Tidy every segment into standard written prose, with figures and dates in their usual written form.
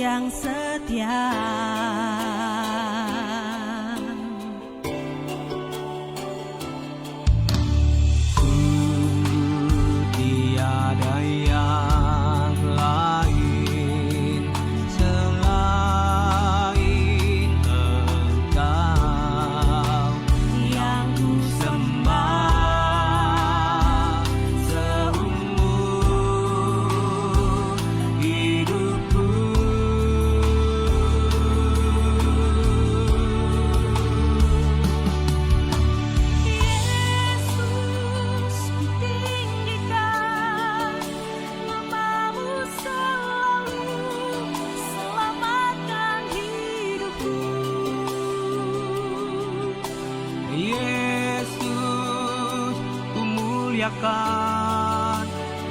yang setia. Tiada yang lain selain Engkau yang ku sembah seumur hidupku. Yesus, ku tinggikan namamu selalu, selamatkan hidupku. Yesus, ku muliakan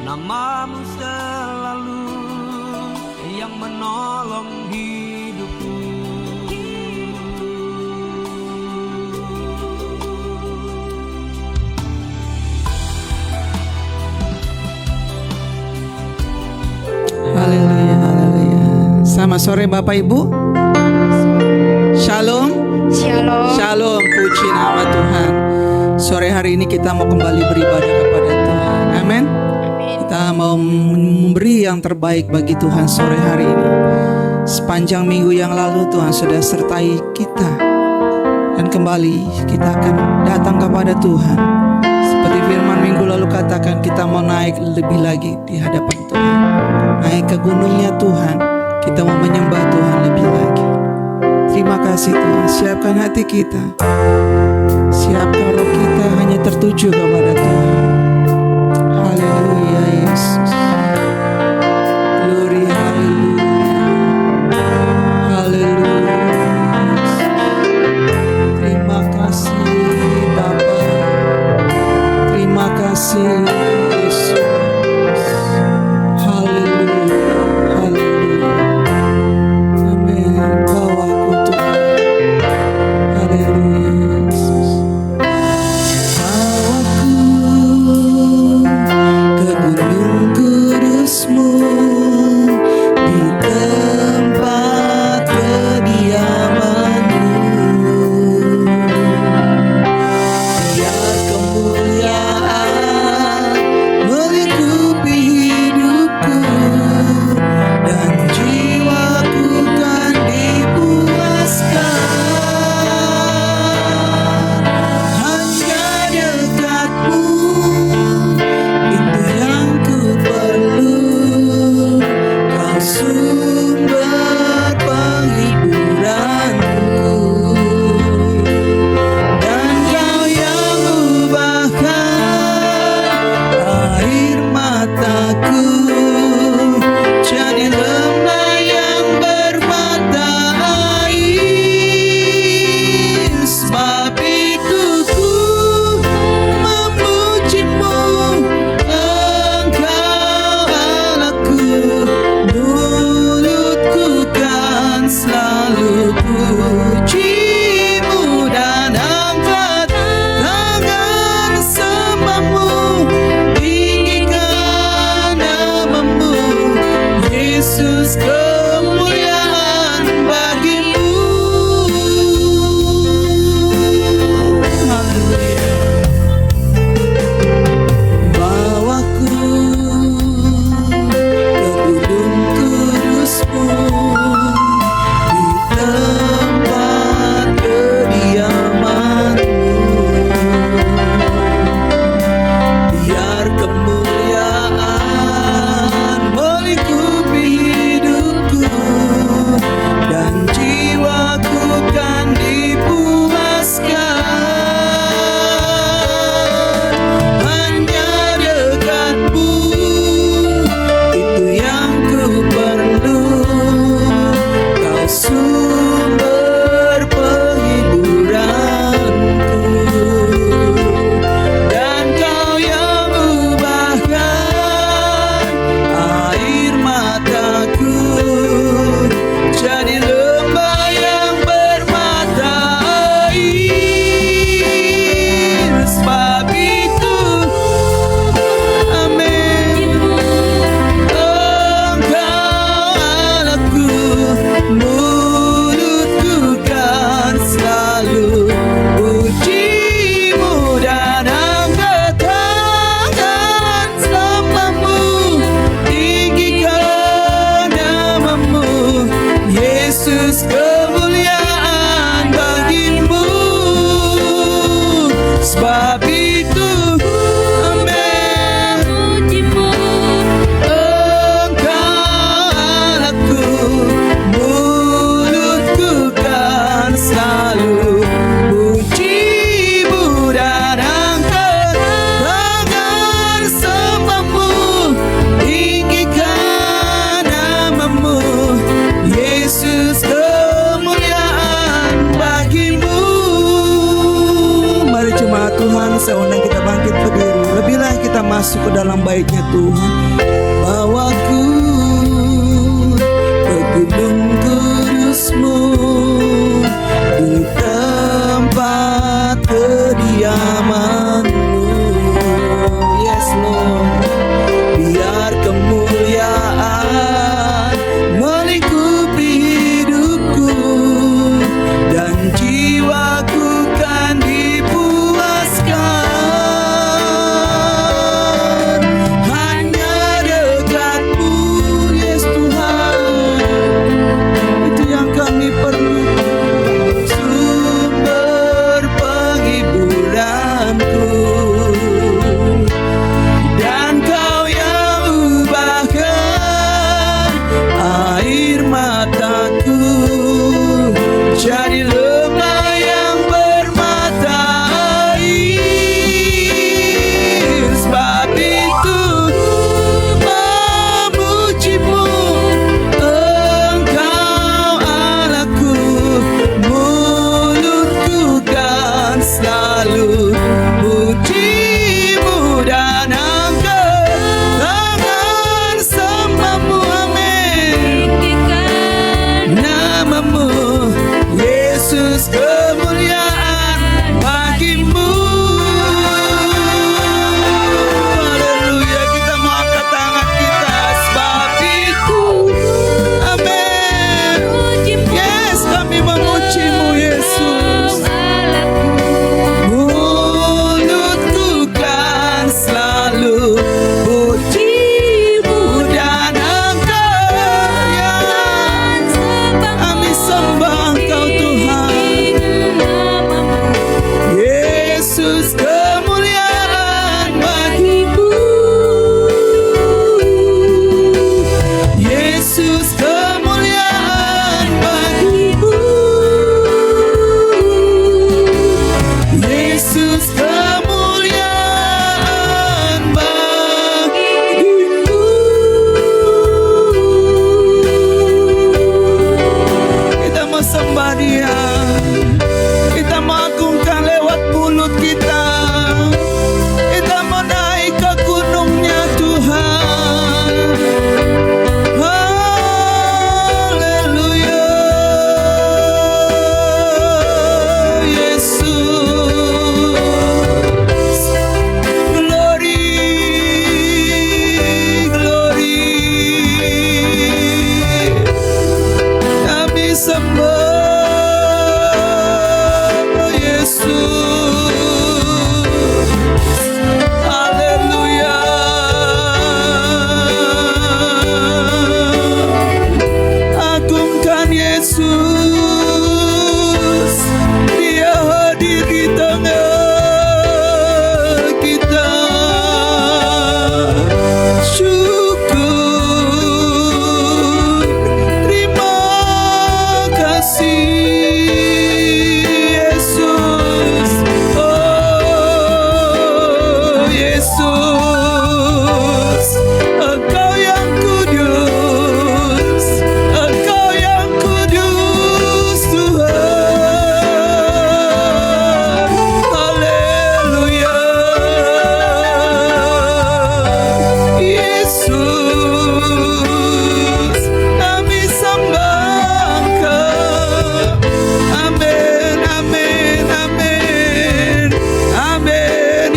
namamu selalu yang menolong hidupku. Haleluya, haleluya. Selamat sore Bapak Ibu. Shalom. Shalom. Shalom, puji nama Tuhan. Sore hari ini kita mau kembali beribadah kepada Tuhan. Amin. Kita mau memberi yang terbaik bagi Tuhan sore hari ini. Sepanjang minggu yang lalu Tuhan sudah sertai kita. Dan kembali kita akan datang kepada Tuhan. Seperti firman minggu lalu katakan, kita mau naik lebih lagi di hadapan Tuhan. Naik ke gunungnya Tuhan. Kita mau menyembah Tuhan lebih lagi. Terima kasih Tuhan. Siapkan hati kita. Siapkan roh kita hanya tertuju kepada Tuhan. Haleluya Yesus. Glory, haleluya. Haleluya. Terima kasih Bapa. Terima kasih Yesus. Haleluya. Haleluya. Amin. Bawaku Tuhan. Haleluya Yesus. Bawaku ke gunung kudus-Mu, di tempat kediaman-Mu. Biar kemuliaan melingkupi hidupku, dan jiwaku kan dipuaskan. Hanya dekat-Mu, itu yang ku perlu. Kau sumber penghiburanku, dan Kau yang ubahkan air mataku jadi lembah yang bermata air. Sebab itu ku memuji-Mu, Engkau Allahku. Mulutku kan selalu puji-Mu, dan angkat tangan sembah-Mu, tinggikan nama-Mu. Yesus, kemuliaan bagi-Mu. Haleluya. Bawaku ke gunung kudus-Mu, di tempat kediaman-Mu. Biar kemuliaan melingkupi hidupku, masuk ke dalam baitnya Tuhan. Bawaku ke gunung kudus-Mu, di tempat kediaman-Mu. Yes Lord, biar kemuliaan melingkupi hidupku, dan jiwaku kan dipuaskan. Hanya dekat-Mu, yes Tuhan, itu yang kami perlukan, sumber penghiburanku. Dan Kau yang ubahkan air mataku jadi lemah yang bermata air. Sebab itu memuji-Mu, Engkau Allahku, mulutku kan selalu puji-Mu dan angkat tangan sembah-Mu. Amin. Nama-Mu Yesus, kemuliaan bagi-Mu. Haleluya, kita mau angkat tangan kita. Sebab itu, amin. Yes, kami memuji-Mu Yesus. Mulutku kan selalu puji-Mu dan angkat, kami sembah Engkau Tuhan. Yesus, kemuliaan bagi-Mu. Yesus, kemuliaan bagi-Mu. Yesus, kemuliaan bagi-Mu. Kita mau sembah Dia, kita mau agungkan lewat mulut kita. Kita mau naik ke gunungnya Tuhan. Haleluya, Yesus. Glory, glory. Kami sembah Yesus. Haleluya. Agungkan Yesus, Dia hadir di tengah kita. Syukur, terima kasih Yesus. Oh Yesus, Engkau yang kudus, Engkau yang kudus Tuhan. Haleluya. Yesus, kami sembah Engkau. Amin, amin, amin, amin.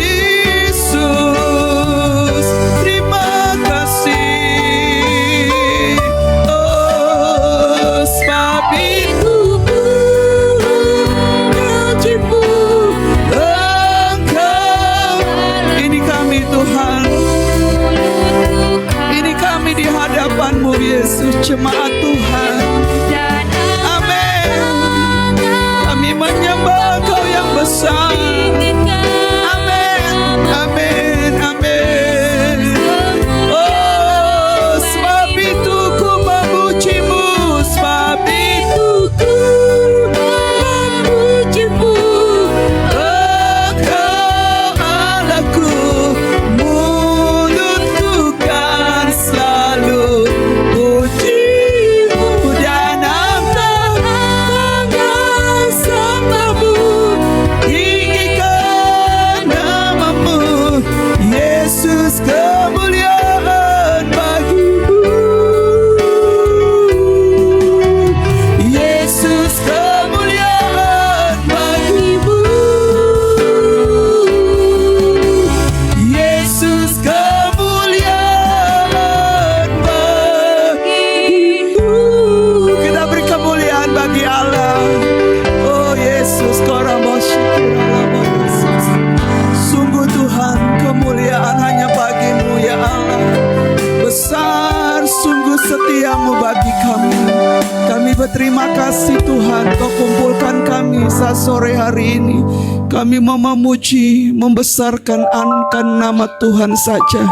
Yesus, terima kasih. Oh, sebab itu puji-Mu, Engkau. Ini kami Tuhan, ini kami di hadapan-Mu Yesus, jemaat Tuhan. Amin. Kami menyembah Engkau yang besar. Amin, amin, amin. Oh, sebab itu ku memuji-Mu, sebab itu ku memuji-Mu, Engkau Allahku, mulutku kan selalu puji-Mu dan angkat tangan sembah-Mu. anugerah-Mu bagi kami. Kami berterima kasih Tuhan, Kau kumpulkan kami saat sore hari ini. Kami mau memuji, membesarkan angkat nama Tuhan saja.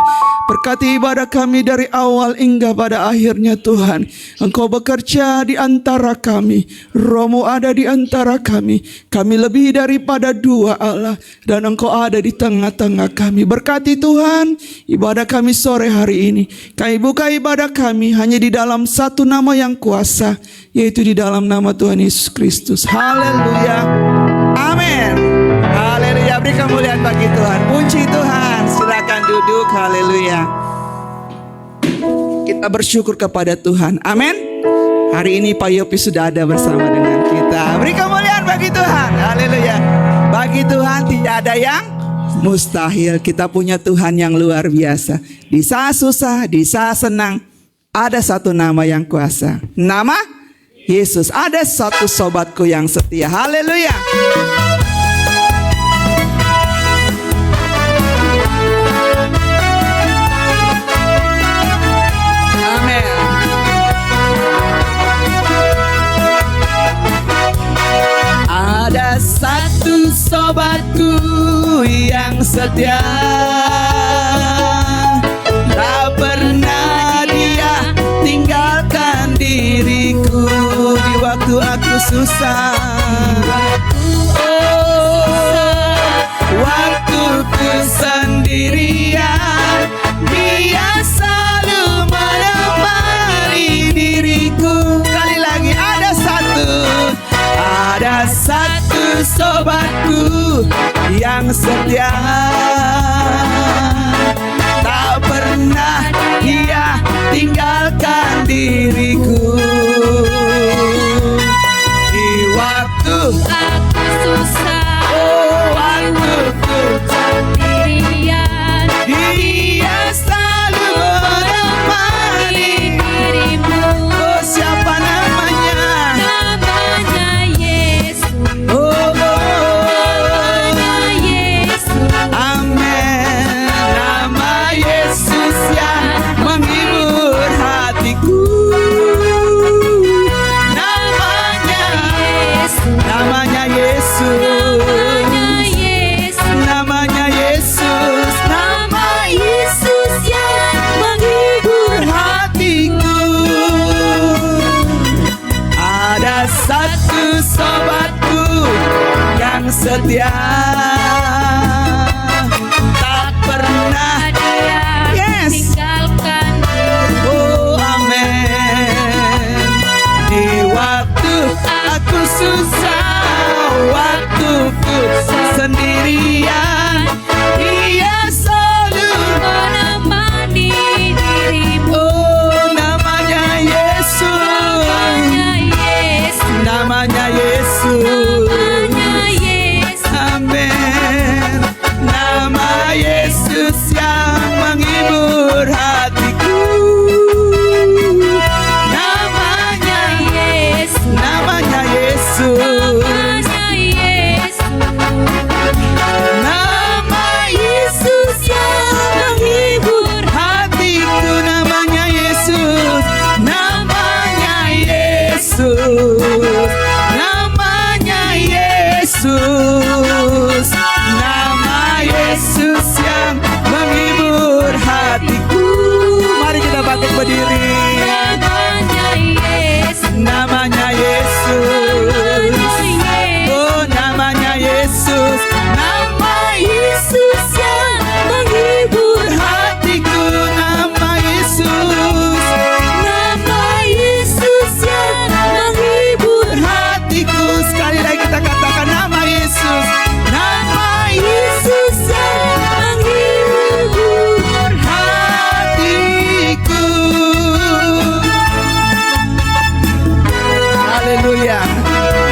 Berkati ibadah kami dari awal hingga pada akhirnya Tuhan. Engkau bekerja di antara kami. Roh-Mu ada di antara kami. Kami lebih daripada dua Allah. Dan Engkau ada di tengah-tengah kami. Berkati Tuhan ibadah kami sore hari ini. Kami buka ibadah kami hanya di dalam satu nama yang kuasa, yaitu di dalam nama Tuhan Yesus Kristus. Haleluya. Amin. Haleluya. Beri kemuliaan bagi Tuhan. Puji Tuhan. Silakan duduk. Haleluya. Kita bersyukur kepada Tuhan. Amin. Hari ini Pak Yopi sudah ada bersama dengan kita. Beri kemuliaan bagi Tuhan. Haleluya. Bagi Tuhan tidak ada yang mustahil. Kita punya Tuhan yang luar biasa. Di saat susah, di saat senang, ada satu nama yang kuasa. Nama Yesus. Ada satu sobatku yang setia. Haleluya. Amin. Ada satu sobatku yang setia, tak pernah dia tinggalkan diriku di waktu aku susah. Waktuku sendirian, dia selalu menemani diriku. Kali lagi ada satu sobatku yang setia, tak pernah dia tinggalkan diriku di waktu Aku susah, waktuku sendirian, dia selalu menemani dirimu. Oh, siapa namanya? Namanya Yesus, namanya Yesus. Amin. Nama Yesus yang menghibur hatiku. Namanya Yesus, Namanya Yesus. namanya Yesus, Nama Yesus. nama Yesus yang menghibur. Hatiku. Ada satu sobatku yang setia, tak pernah. Dia Yes. tinggalkan Oh amin. Di waktu aku susah, waktuku sendirian, dia selalu. menemani dirimu. Oh namanya Yesus. Namanya Yesus, Namanya Yesus. namanya Yesus. Amin. Nama Yesus yang menghibur hatiku. Namanya Yesus, Namanya Yesus. namanya Yesus. Nama Yesus yang menghibur hatiku. Namanya Yesus. Namanya Yesus. Namanya Yesus. Nama Yesus yang menghibur hatiku. Mari kita bangkit berdiri. Namanya Yesus, Namanya Yesus. Oh namanya Yesus. Nama Yesus yang menghibur hatiku. Nama Yesus. nama Yesus yang menghibur. Hatiku. Sekali lagi kita katakan nama Yesus. Nama Yesus yang menghibur hatiku. Haleluya.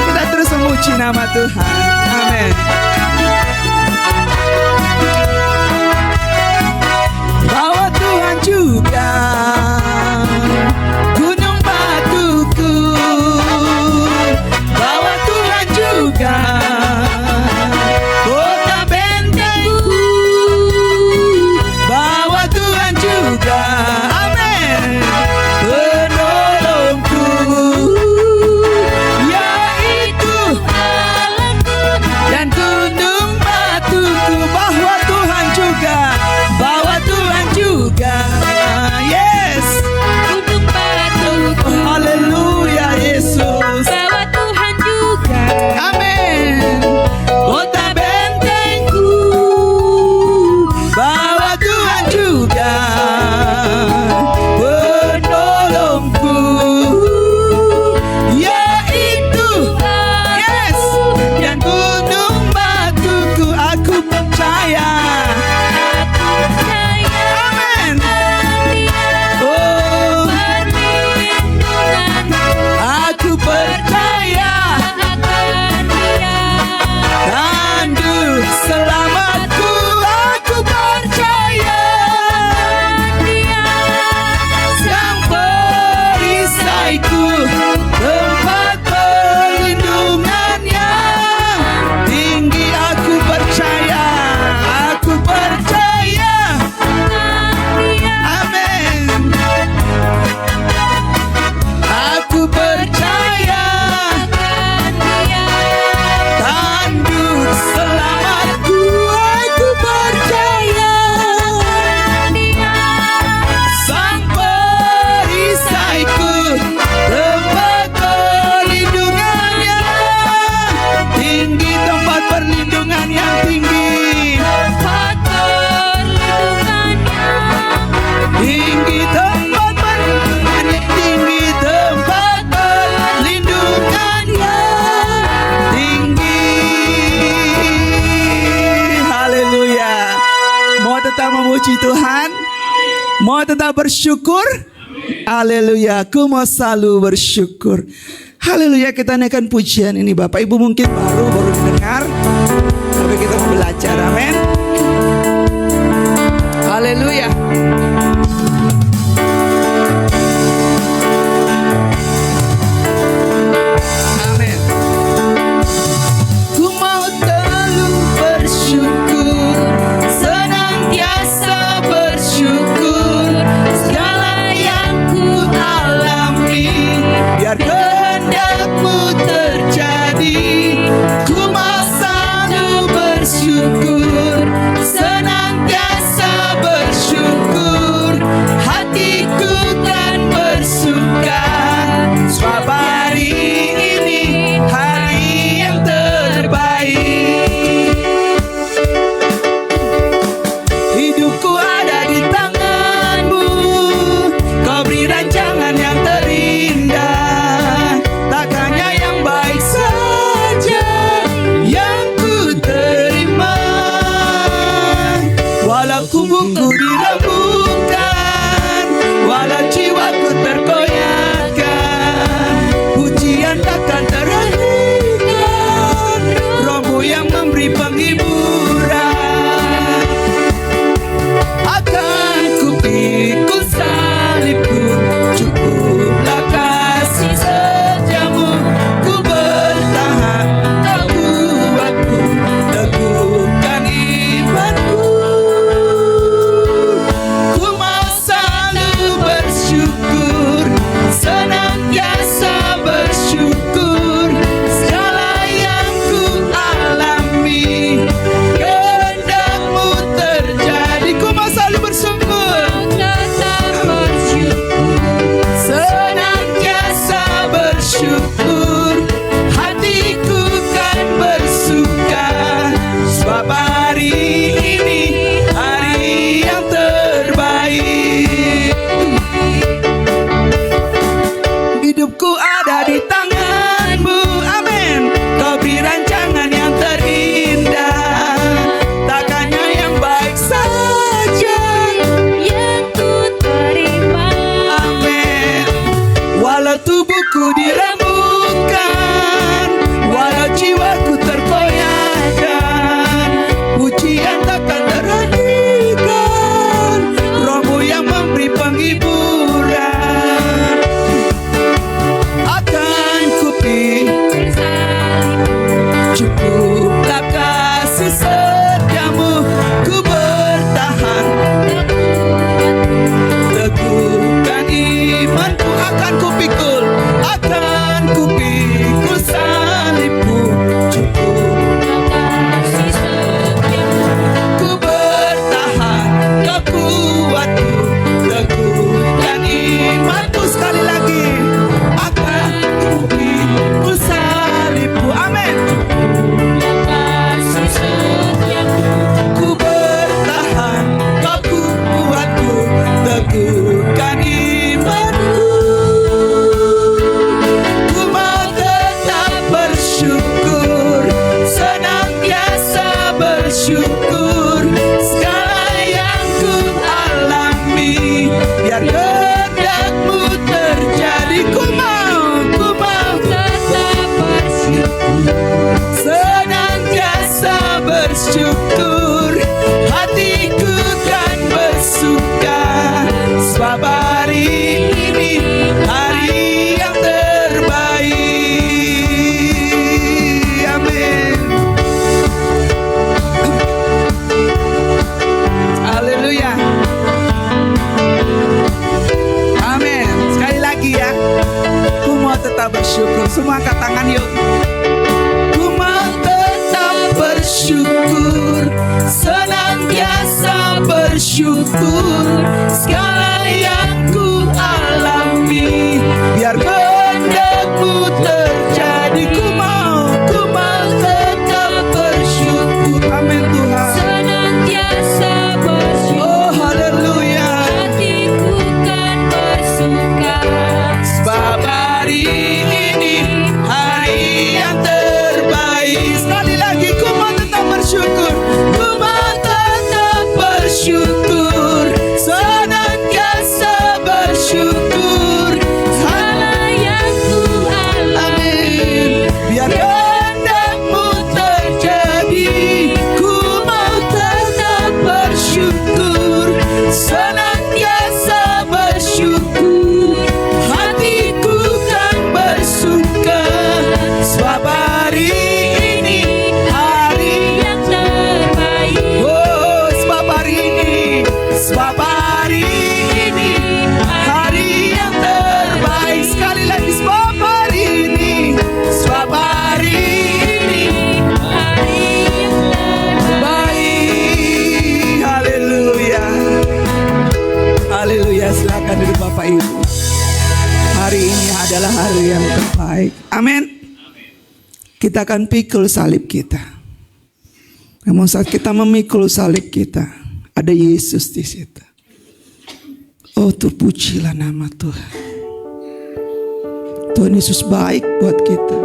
Kita terus memuji nama Tuhan. Amin. Bahwa Tuhan juga gunung batuku, bahwa Tuhan juga kota bentengku, bahwa Tuhan juga amin penolongku. perisaiku, tempat perlindungan yang tinggi. Aku percaya, aku percaya. Amin. Aku percaya tanduk selamatku. Aku percaya sang perisaiku, tempat perlindungan yang tinggi, tempat perlindungan yang tinggi, tinggi, tempat perlindungan yang tinggi, tempat perlindungan yang tinggi. Haleluya. Mau tetap memuji Tuhan? Mau tetap bersyukur? Haleluya. Aku mau selalu bersyukur. Haleluya. Kita naikkan pujian ini. Bapak Ibu mungkin baru mendengar, tapi kita mau belajar. Amin. Haleluya. Amin. Ku mau terus bersyukur, senantiasa bersyukur. Segala yang ku alami, biar kehendak-Mu terjadi. Ku mau selalu bersyukur, senantiasa bersyukur. Hatiku kan bersuka, sebab hari ini hari yang terbaik. Hidupku ada di tangan-Mu, Kau beri rancangan yang terindah. Takkannya yang baik saja yang ku terima. Walau tubuhku dirembukan, walau jiwaku terkoyakkan, pujian takkan terhentikan. Rohmu yang memberi penghiburan. Akan ku pikul salibku, cukuplah kasih setiamu. Ku bertahan, Kau kuatku, teguhkan imanku. Ku mau selalu bersyukur, senantiasa bersyukur. Segala yang ku alami, kehendak-Mu terjadi. Ku mau selalu bersyukur, senantiasa bersyukur. Hatiku kan bersuka, sebab hari ini hari yang terbaik. Hidupku ada di tangan-Mu, amin. Kau beri rancangan yang terindah. Takkannya yang baik saja yang ku terima. amin. Walau tubuhku dirembukan, walau jiwaku terkoyakkan, pujian takkan terhentikan. Rohmu yang memberi penghiburan. Akan ku pikul, cukuplah kasih setiamu. Ku bertahan, teguhkan imanku. Akan ku pikul, akan ku pikul salibku, cukuplah kasih setiamu. Ku bertahan, Kau kuatku, teguhkan imanku. Sekali lagi, akan ku pikul salibku, amin. Ku bertahan, Kau kuatku, teguhkan imanku. tetap bersyukur. Semua angkat tangan yuk. Ku mau tetap bersyukur, senantiasa bersyukur. Segala yang ku alami, biar kehendak-Mu terjadi. Ku mau tetap bersyukur. Amin Tuhan. Senantiasa bersyukur, Oh haleluya. hatiku kan bersuka. Sebab hari ini hari yang terbaik. Sekali lagi ku mau tetap bersyukur. Ku mau tetap bersyukur, senantiasa bersyukur. Segala yang ku alami, Amin. Biar kehendak-Mu terjadi. Ku mau tetap bersyukur, senantiasa bersyukur. Hatiku kan bersuka, sebab hari ini hari yang terbaik. Oh, sebab hari ini hari yang terbaik. Sekali lagi, sebab hari ini Hari yang baik. Haleluya. Haleluya. Silakan duduk Bapak Ibu. Hari ini adalah hari yang terbaik. Amin. Kita akan pikul salib kita. Namun saat kita memikul salib kita, ada Yesus di situ. Oh, terpujilah nama Tuhan. Tuhan Yesus baik buat kita.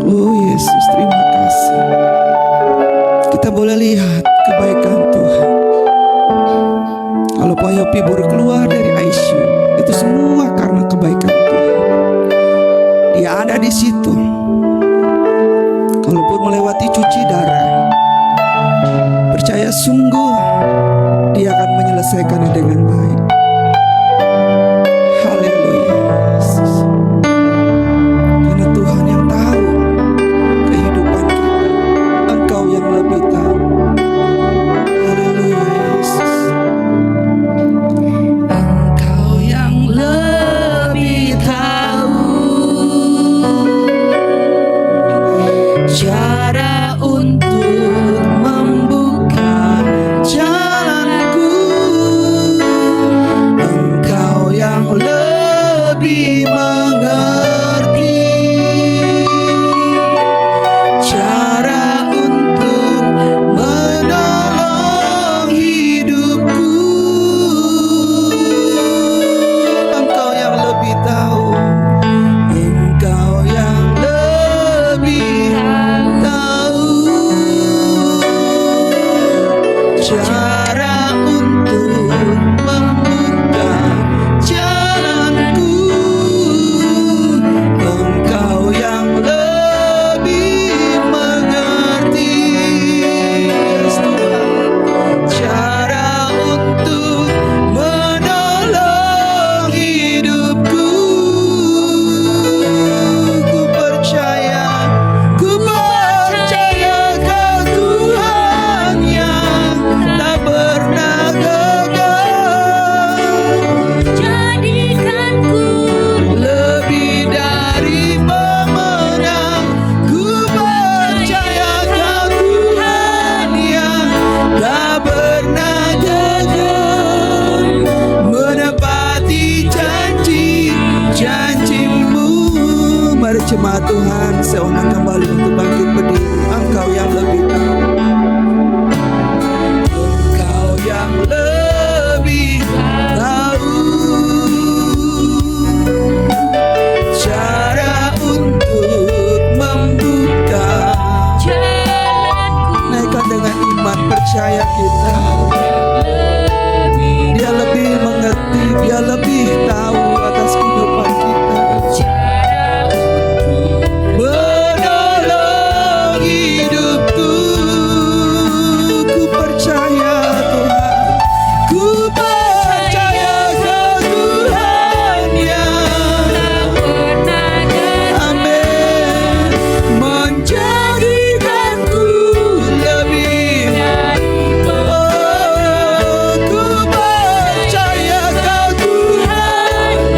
Oh Yesus, terima kasih. Kita boleh lihat kebaikan Tuhan. Kalau Pak Yopi baru keluar dari ICU, itu semua karena kebaikan Tuhan. Dia ada di situ. Kalaupun melewati cuci darah, percaya sungguh Dia akan menyelesaikannya dengan baik. Haleluya. Yesus. Karena Tuhan yang tahu kehidupan kita, Engkau yang lebih tahu. Haleluya Yesus. Engkau yang lebih tahu cara untuk membuka jalanku. Engkau yang lebih mengerti cara untuk menolong hidupku. Engkau yang lebih tahu. Engkau yang lebih tahu cara untuk membuka jalanku. Engkau yang lebih mengerti, yes, Tuhan, cara untuk menolong hidupku. Ku percaya Kau Tuhan yang tak pernah gagal. jadikanku Lebih dari pemenang, ku percaya Kau Tuhan yang tak pernah gagal, menepati janji-janji-Mu. Mari jemaat Tuhan, seunang kembali untuk bangkit berdiri. Engkau yang lebih tahu. Engkau yang lebih tahu cara untuk membuka. jalanku. Naikkan dengan iman, percaya kita. Dia lebih mengerti, Dia lebih tahu atas kehidupan kita. Menolong hidupku. Ku percaya Tuhan. Ku percaya Kau Tuhan yang amin, menjadikanku lebih. Oh, ku percaya Kau Tuhan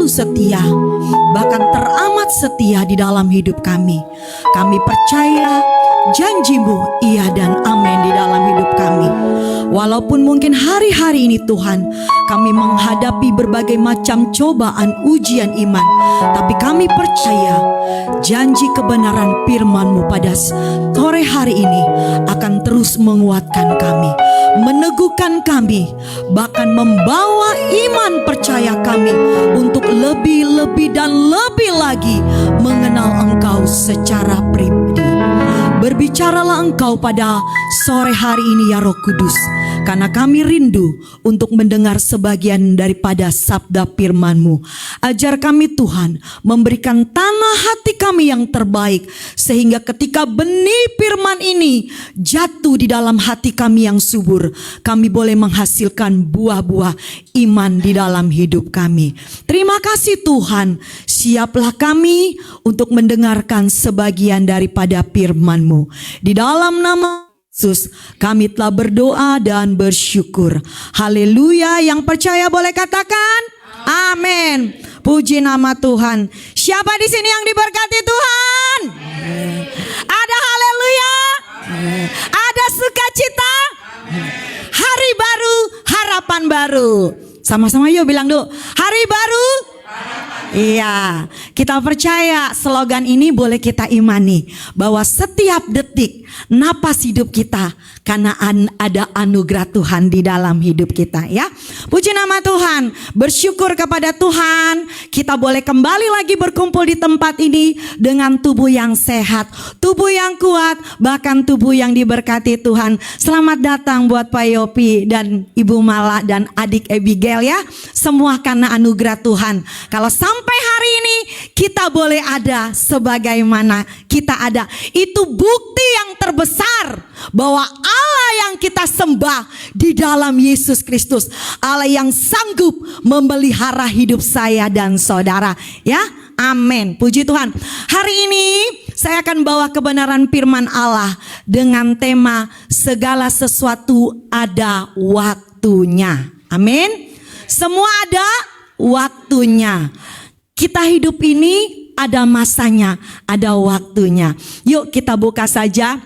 setia, bahkan teramat setia di dalam hidup kami. Kami percaya janji-Mu iya dan amin di dalam hidup kami. Walaupun mungkin hari-hari ini Tuhan, kami menghadapi berbagai macam cobaan ujian iman, tapi kami percaya janji kebenaran firman-Mu pada sore hari ini akan terus menguatkan kami, meneguhkan kami, bahkan membawa iman percaya kami untuk lebih dan lebih lagi mengenal Engkau secara pribadi. Berbicaralah Engkau pada sore hari ini ya Roh Kudus, karena kami rindu untuk mendengar sebagian daripada sabda firman-Mu. Ajar kami Tuhan, memberikan tanah hati kami yang terbaik, sehingga ketika benih firman ini jatuh di dalam hati kami yang subur, kami boleh menghasilkan buah-buah iman di dalam hidup kami. Terima kasih Tuhan, siaplah kami untuk mendengarkan sebagian daripada firman-Mu. Di dalam nama Yesus kami telah berdoa dan bersyukur. Haleluya. Yang percaya boleh katakan amin. Puji nama Tuhan. Siapa di sini yang diberkati Tuhan? Ada haleluya. Ada sukacita. Hari baru, harapan baru. Sama-sama yuk bilang dulu, hari baru. Iya, kita percaya slogan ini boleh kita imani, bahwa setiap detik napas hidup kita karena ada anugerah Tuhan di dalam hidup kita ya. Puji nama Tuhan, bersyukur kepada Tuhan, kita boleh kembali lagi berkumpul di tempat ini dengan tubuh yang sehat, tubuh yang kuat, bahkan tubuh yang diberkati Tuhan. Selamat datang buat Pak Yopi dan Ibu Mala dan adik Abigail ya. Semua karena anugerah Tuhan. Kalau sampai hari ini kita boleh ada sebagaimana kita ada, itu bukti yang terbesar bahwa Allah yang kita sembah di dalam Yesus Kristus, Allah yang sanggup memelihara hidup saya dan saudara ya. Amin. Puji Tuhan. Hari ini saya akan bawa kebenaran firman Allah dengan tema segala sesuatu ada waktunya. Amin. Semua ada waktunya. Kita hidup ini ada masanya, ada waktunya. Yuk kita buka saja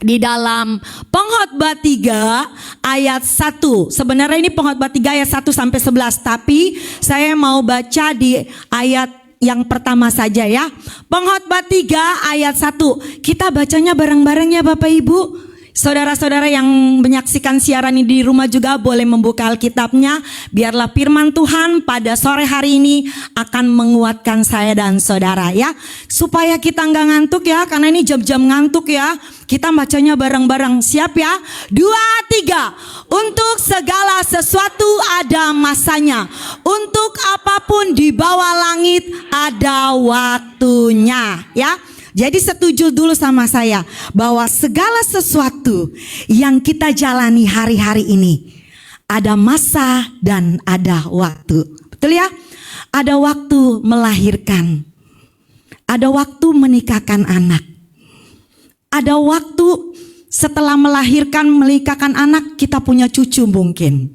di dalam Pengkhotbah 3 ayat 1. Sebenarnya ini Pengkhotbah 3 ayat 1 sampai 11, tapi saya mau baca di ayat yang pertama saja ya. Pengkhotbah 3 ayat 1. Kita bacanya bareng-bareng ya Bapak Ibu. Saudara-saudara yang menyaksikan siaran ini di rumah juga boleh membuka Alkitabnya. Biarlah firman Tuhan pada sore hari ini akan menguatkan saya dan saudara ya. Supaya kita nggak ngantuk ya, karena ini jam-jam ngantuk ya. Kita bacanya bareng-bareng. Siap ya? 2, 3. Untuk segala sesuatu ada masanya. Untuk apapun di bawah langit ada waktunya ya. Jadi setuju dulu sama saya bahwa segala sesuatu yang kita jalani hari-hari ini ada masa dan ada waktu. Betul ya? Ada waktu melahirkan. Ada waktu menikahkan anak. Ada waktu setelah melahirkan, menikahkan anak kita punya cucu mungkin.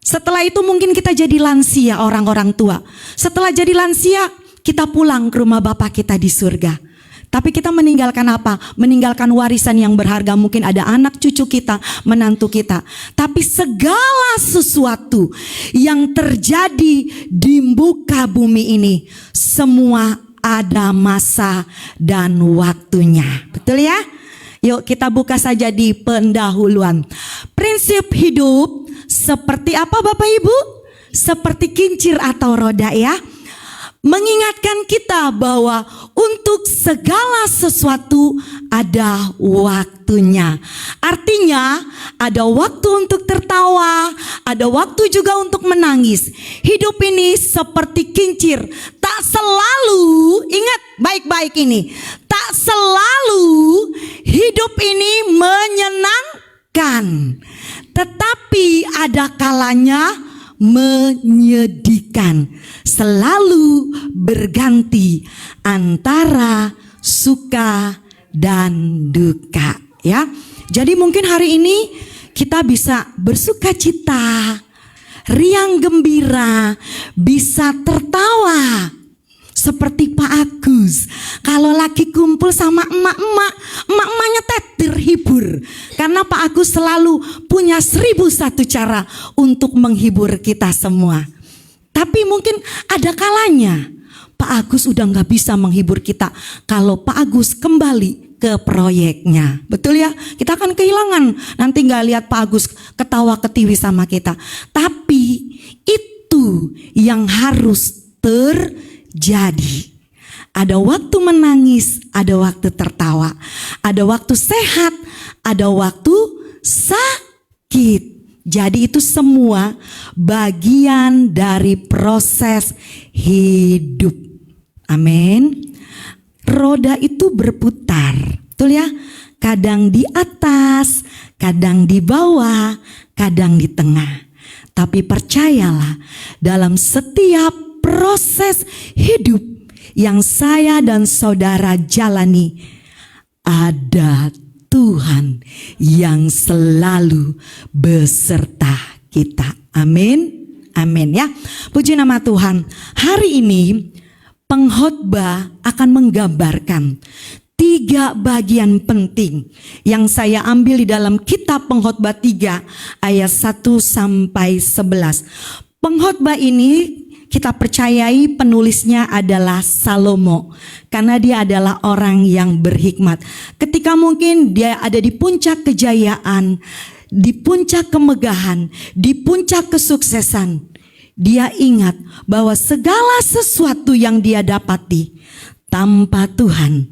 Setelah itu mungkin kita jadi lansia, orang-orang tua. Setelah jadi lansia kita pulang ke rumah Bapa kita di surga. Tapi kita meninggalkan apa? Meninggalkan warisan yang berharga. Mungkin ada anak cucu kita, menantu kita. Tapi segala sesuatu yang terjadi di muka bumi ini, semua ada masa dan waktunya. Betul ya? Yuk kita buka saja di pendahuluan. Prinsip hidup seperti apa Bapak Ibu? Seperti kincir atau roda ya. Mengingatkan kita bahwa untuk segala sesuatu ada waktunya. Artinya ada waktu untuk tertawa, ada waktu juga untuk menangis. Hidup ini seperti kincir, tak selalu, ingat baik-baik ini, tak selalu hidup ini menyenangkan. Tetapi ada kalanya menyedihkan, selalu berganti antara suka dan duka ya. Jadi mungkin hari ini kita bisa bersuka cita riang gembira, bisa tertawa. Seperti Pak Agus, kalau lagi kumpul sama emak-emaknya tetir hibur. Karena Pak Agus selalu punya 1001 cara untuk menghibur kita semua. Tapi mungkin ada kalanya Pak Agus udah gak bisa menghibur kita kalau Pak Agus kembali ke proyeknya. Betul ya? Kita akan kehilangan. Nanti gak lihat Pak Agus ketawa ketiwi sama kita. Tapi itu yang harus terjadi. Ada waktu menangis, ada waktu tertawa, ada waktu sehat, ada waktu sakit. Jadi itu semua bagian dari proses hidup. Amin. Roda itu berputar, betul ya? Kadang di atas, kadang di bawah, kadang di tengah. Tapi percayalah, dalam setiap proses hidup yang saya dan saudara jalani, ada Tuhan yang selalu beserta kita. Amin. Amin ya. Puji nama Tuhan. Hari ini pengkhotbah akan menggambarkan 3 bagian penting yang saya ambil di dalam kitab Pengkhotbah 3 ayat 1 sampai 11. Pengkhotbah ini kita percayai penulisnya adalah Salomo, karena dia adalah orang yang berhikmat. Ketika mungkin dia ada di puncak kejayaan, di puncak kemegahan, di puncak kesuksesan, dia ingat bahwa segala sesuatu yang dia dapati tanpa Tuhan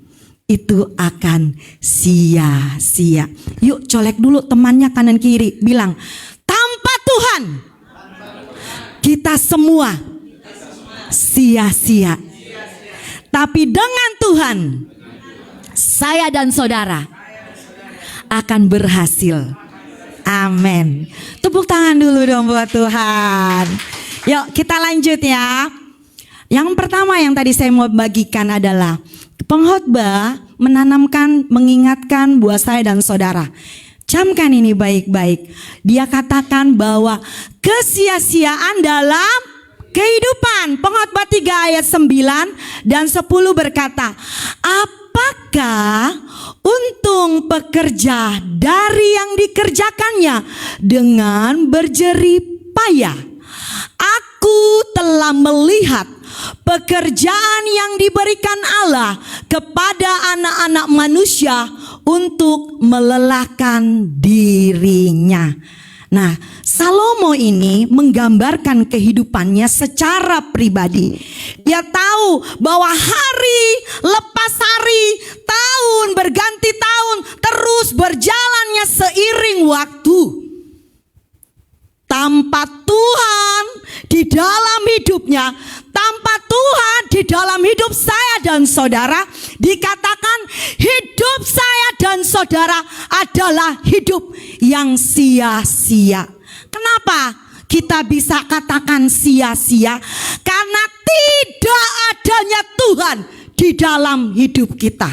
itu akan sia-sia. Yuk colek dulu temannya kanan kiri, bilang, tanpa Tuhan kita semua sia-sia. Tapi dengan Tuhan, saya dan saudara akan berhasil. Amin. Tepuk tangan dulu dong buat Tuhan. Yuk kita lanjut ya. Yang pertama yang tadi saya mau bagikan adalah pengkhotbah menanamkan, mengingatkan buat saya dan saudara. Camkan ini baik-baik. Dia katakan bahwa kesia-siaan dalam kehidupan. Pengkhotbah 3 ayat 9 dan 10 berkata, apakah untung pekerja dari yang dikerjakannya dengan berjerih payah? Aku telah melihat pekerjaan yang diberikan Allah kepada anak-anak manusia untuk melelahkan dirinya. Nah, Salomo ini menggambarkan kehidupannya secara pribadi. Dia tahu bahwa hari lepas hari, tahun berganti tahun, terus berjalannya seiring waktu. Tanpa Tuhan di dalam hidupnya, tanpa Tuhan di dalam hidup saya dan saudara, dikatakan hidup saya dan saudara adalah hidup yang sia-sia. Kenapa kita bisa katakan sia-sia? Karena tidak adanya Tuhan di dalam hidup kita.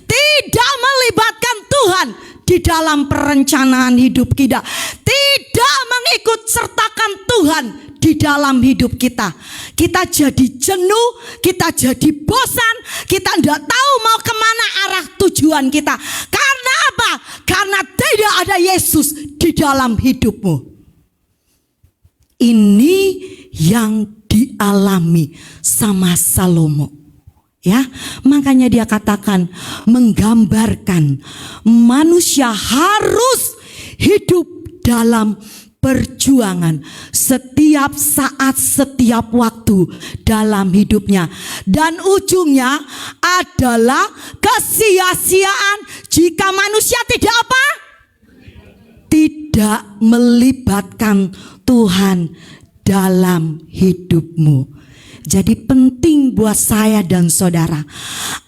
Tidak melibatkan Tuhan di dalam perencanaan hidup kita. Tidak mengikut sertakan Tuhan di dalam hidup kita. Kita jadi jenuh, kita jadi bosan, kita tidak tahu mau kemana arah tujuan kita. Karena apa? Karena tidak ada Yesus di dalam hidupmu. Ini yang dialami sama Salomo. Ya, makanya dia katakan menggambarkan manusia harus hidup dalam perjuangan setiap saat, setiap waktu dalam hidupnya. Dan ujungnya adalah kesia-siaan jika manusia tidak apa? Tidak melibatkan Tuhan dalam hidupmu. Jadi penting buat saya dan saudara,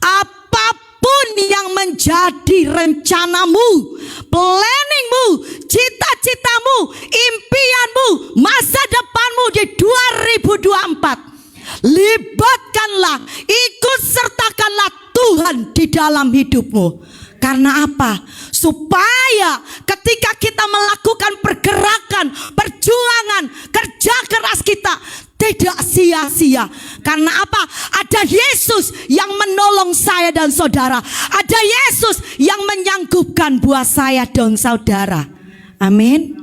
apapun yang menjadi rencanamu, planningmu, cita-citamu, impianmu, masa depanmu di 2024, libatkanlah, ikut sertakanlah Tuhan di dalam hidupmu. Karena apa? Supaya ketika kita melakukan pergerakan, perjuangan perjuangan, kerja keras kita tidak sia-sia. Karena apa? Ada Yesus yang menolong saya dan saudara. Ada Yesus yang menyanggupkan buat saya dan saudara. Amin.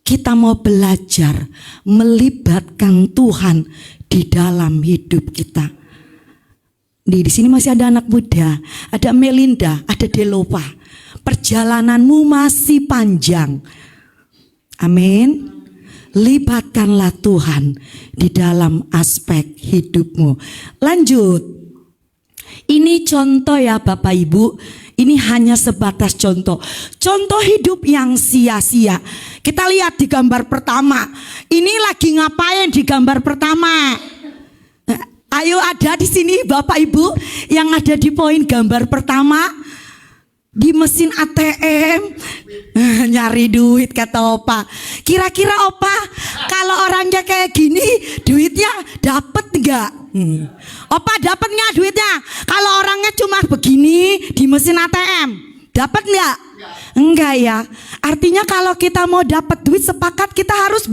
Kita mau belajar melibatkan Tuhan di dalam hidup kita. Di sini masih ada anak muda, ada Melinda, ada Delopa. Perjalananmu masih panjang. Amin. Libatkanlah Tuhan di dalam aspek hidupmu. Lanjut. Ini contoh ya Bapak Ibu. Ini hanya sebatas contoh. Contoh hidup yang sia-sia. Kita lihat di gambar pertama. Ini lagi ngapain di gambar pertama? Ayo, ada di sini Bapak Ibu yang ada di poin gambar pertama. Di mesin ATM nyari duit kata Opa. Kira-kira Opa kalau orangnya kayak gini duitnya dapat nggak? Opa dapat nggak duitnya? Kalau orangnya cuma begini di mesin ATM dapat nggak? Enggak ya. Artinya kalau kita mau dapat duit sepakat kita harus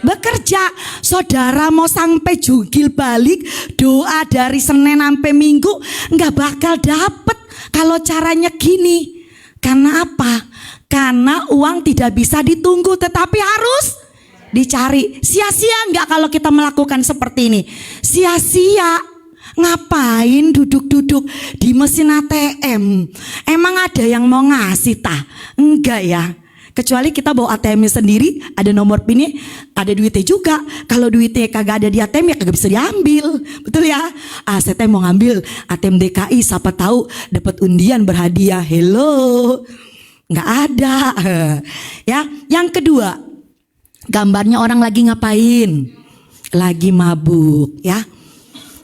bekerja. Saudara mau sampai jungkil balik doa dari Senin sampai Minggu nggak bakal dapat kalau caranya gini. Karena apa? Karena uang tidak bisa ditunggu tetapi harus dicari. Sia-sia nggak kalau kita melakukan seperti ini? Sia-sia. Ngapain duduk-duduk di mesin ATM? Emang ada yang mau ngasih tah? Enggak ya. Kecuali kita bawa ATM sendiri, ada nomor pinnya, ada duitnya juga. Kalau duitnya kagak ada di ATM ya kagak bisa diambil. Betul ya? Saya mau ngambil ATM DKI, siapa tahu dapat undian berhadiah. Hello. Nggak ada. Ya, yang kedua, gambarnya orang lagi ngapain? Lagi mabuk, ya.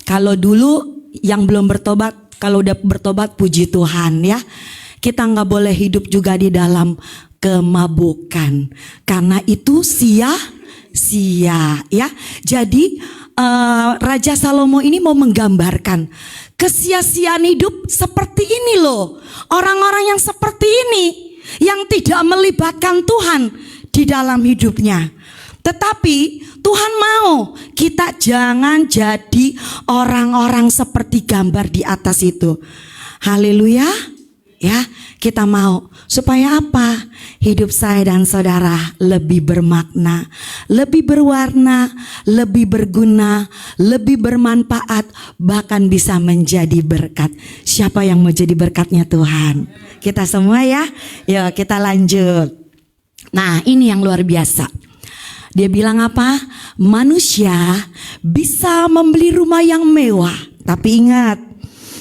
Kalau dulu yang belum bertobat, kalau udah bertobat puji Tuhan ya. Kita nggak boleh hidup juga di dalam kemabukan, karena itu sia-sia ya. Jadi Raja Salomo ini mau menggambarkan kesia-siaan hidup seperti ini loh. Orang-orang yang seperti ini yang tidak melibatkan Tuhan di dalam hidupnya. Tetapi Tuhan mau kita jangan jadi orang-orang seperti gambar di atas itu. Haleluya. Ya, kita mau supaya apa? Hidup saya dan saudara lebih bermakna, lebih berwarna, lebih berguna, lebih bermanfaat, bahkan bisa menjadi berkat. Siapa yang mau jadi berkatnya Tuhan? Kita semua ya. Yuk kita lanjut. Nah, ini yang luar biasa. Dia bilang apa? Manusia bisa membeli rumah yang mewah, tapi ingat,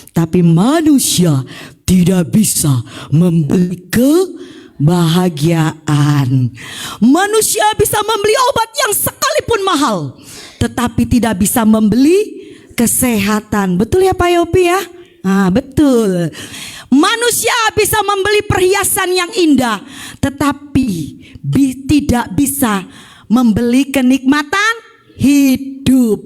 tapi manusia tidak bisa membeli kebahagiaan. Manusia bisa membeli obat yang sekalipun mahal, tetapi tidak bisa membeli kesehatan. Betul ya Pak Yopi ya? Betul. Manusia bisa membeli perhiasan yang indah, tetapi tidak bisa membeli kenikmatan hidup.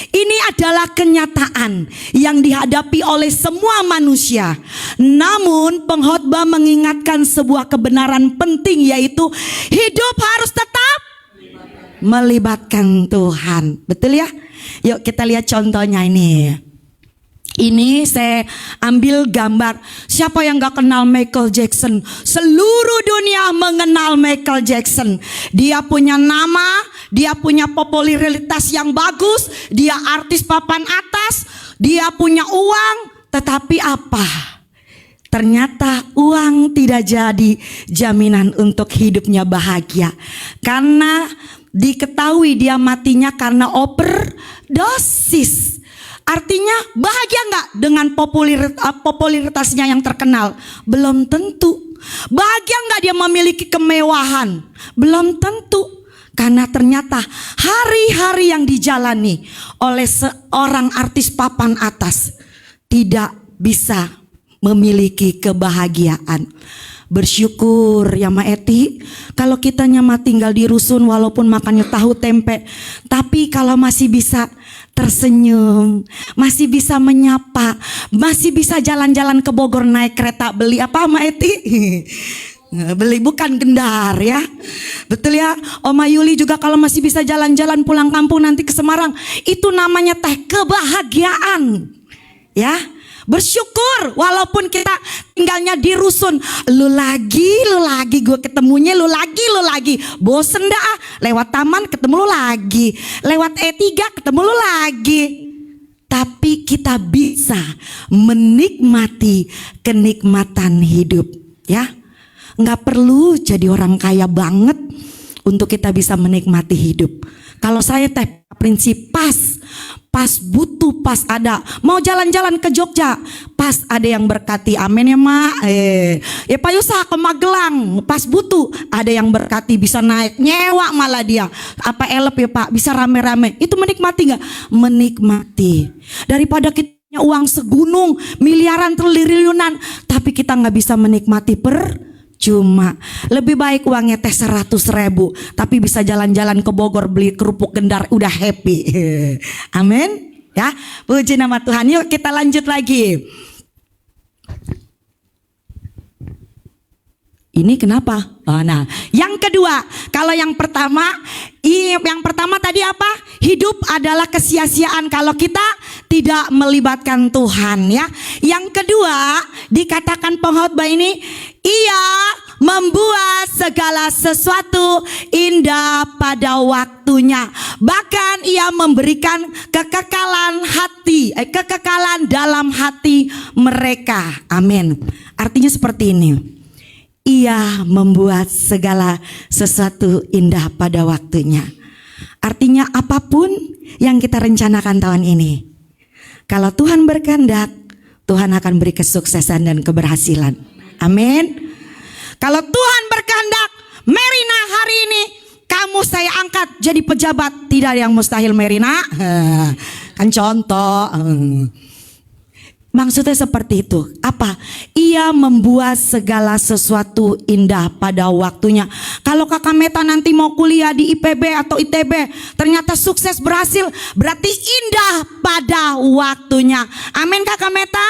Ini adalah kenyataan yang dihadapi oleh semua manusia. Namun pengkhotbah mengingatkan sebuah kebenaran penting, yaitu hidup harus tetap melibatkan Tuhan. Betul ya? Yuk kita lihat contohnya ini. Ini saya ambil gambar. Siapa yang gak kenal Michael Jackson? Seluruh dunia mengenal Michael Jackson. Dia punya nama, dia punya popularitas yang bagus, dia artis papan atas, dia punya uang. Tetapi apa? Ternyata uang tidak jadi jaminan untuk hidupnya bahagia. Karena diketahui dia matinya karena overdosis. Artinya bahagia nggak dengan popularitasnya yang terkenal? Belum tentu. Bahagia nggak dia memiliki kemewahan? Belum tentu. Karena ternyata hari-hari yang dijalani oleh seorang artis papan atas tidak bisa memiliki kebahagiaan. Bersyukur ya Ma Eti, kalau kita nyama tinggal di rusun walaupun makannya tahu tempe, tapi kalau masih bisa tersenyum, masih bisa menyapa, masih bisa jalan-jalan ke Bogor naik kereta, beli apa Ma Eti? Beli bukan gendar ya, Betul ya, Oma Yuli juga kalau masih bisa jalan-jalan pulang kampung nanti ke Semarang, itu namanya teh kebahagiaan. Ya, bersyukur walaupun kita tinggalnya di rusun. Lu lagi gue ketemunya lu lagi. Bosen dah, lewat taman ketemu lu lagi. Lewat E3 ketemu lu lagi. Tapi kita bisa menikmati kenikmatan hidup, ya. Nggak perlu jadi orang kaya banget untuk kita bisa menikmati hidup. Kalau saya prinsip pas butuh, pas ada. Mau jalan-jalan ke Jogja, pas ada yang berkati. Amin ya mak. Ya Pak Yusa ke Magelang, pas butuh ada yang berkati, bisa naik nyewa malah dia. Apa elep ya Pak, bisa rame-rame. Itu menikmati nggak? Menikmati. Daripada kita punya uang segunung, miliaran, triliunan, tapi kita nggak bisa menikmati cuma lebih baik uangnya teh 100.000 tapi bisa jalan-jalan ke Bogor beli kerupuk gendar udah happy. Amin ya, puji nama Tuhan. Yuk kita lanjut lagi. Ini kenapa? Nah, yang kedua, kalau yang pertama tadi apa? Hidup adalah kesia-siaan kalau kita tidak melibatkan Tuhan, ya. Yang kedua, dikatakan pengkhotbah ini, ia membuat segala sesuatu indah pada waktunya. Bahkan ia memberikan kekekalan dalam hati mereka. Amin. Artinya seperti ini. Ia membuat segala sesuatu indah pada waktunya. Artinya apapun yang kita rencanakan tahun ini, kalau Tuhan berkehendak, Tuhan akan beri kesuksesan dan keberhasilan. Amin. Kalau Tuhan berkehendak, Merina hari ini kamu saya angkat jadi pejabat, tidak ada yang mustahil Merina. Kan contoh. Maksudnya seperti itu. Apa? Ia membuat segala sesuatu indah pada waktunya. Kalau Kakak Meta nanti mau kuliah di IPB atau ITB, ternyata sukses berhasil, berarti indah pada waktunya. Amin Kakak Meta?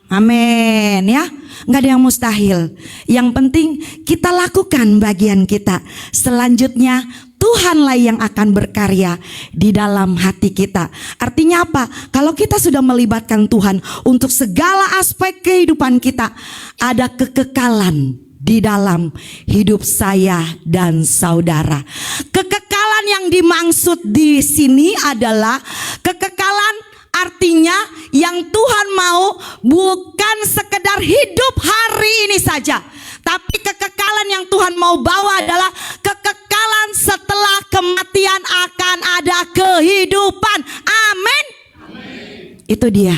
Amin ya. Nggak ada yang mustahil. Yang penting kita lakukan bagian kita. Selanjutnya Tuhanlah yang akan berkarya di dalam hati kita. Artinya apa? Kalau kita sudah melibatkan Tuhan untuk segala aspek kehidupan kita, ada kekekalan di dalam hidup saya dan saudara. Kekekalan yang dimaksud di sini adalah kekekalan, artinya yang Tuhan mau bukan sekedar hidup hari ini saja, tapi kekekalan yang Tuhan mau bawa adalah kekekalan setelah kematian akan ada kehidupan. Amin. Itu dia.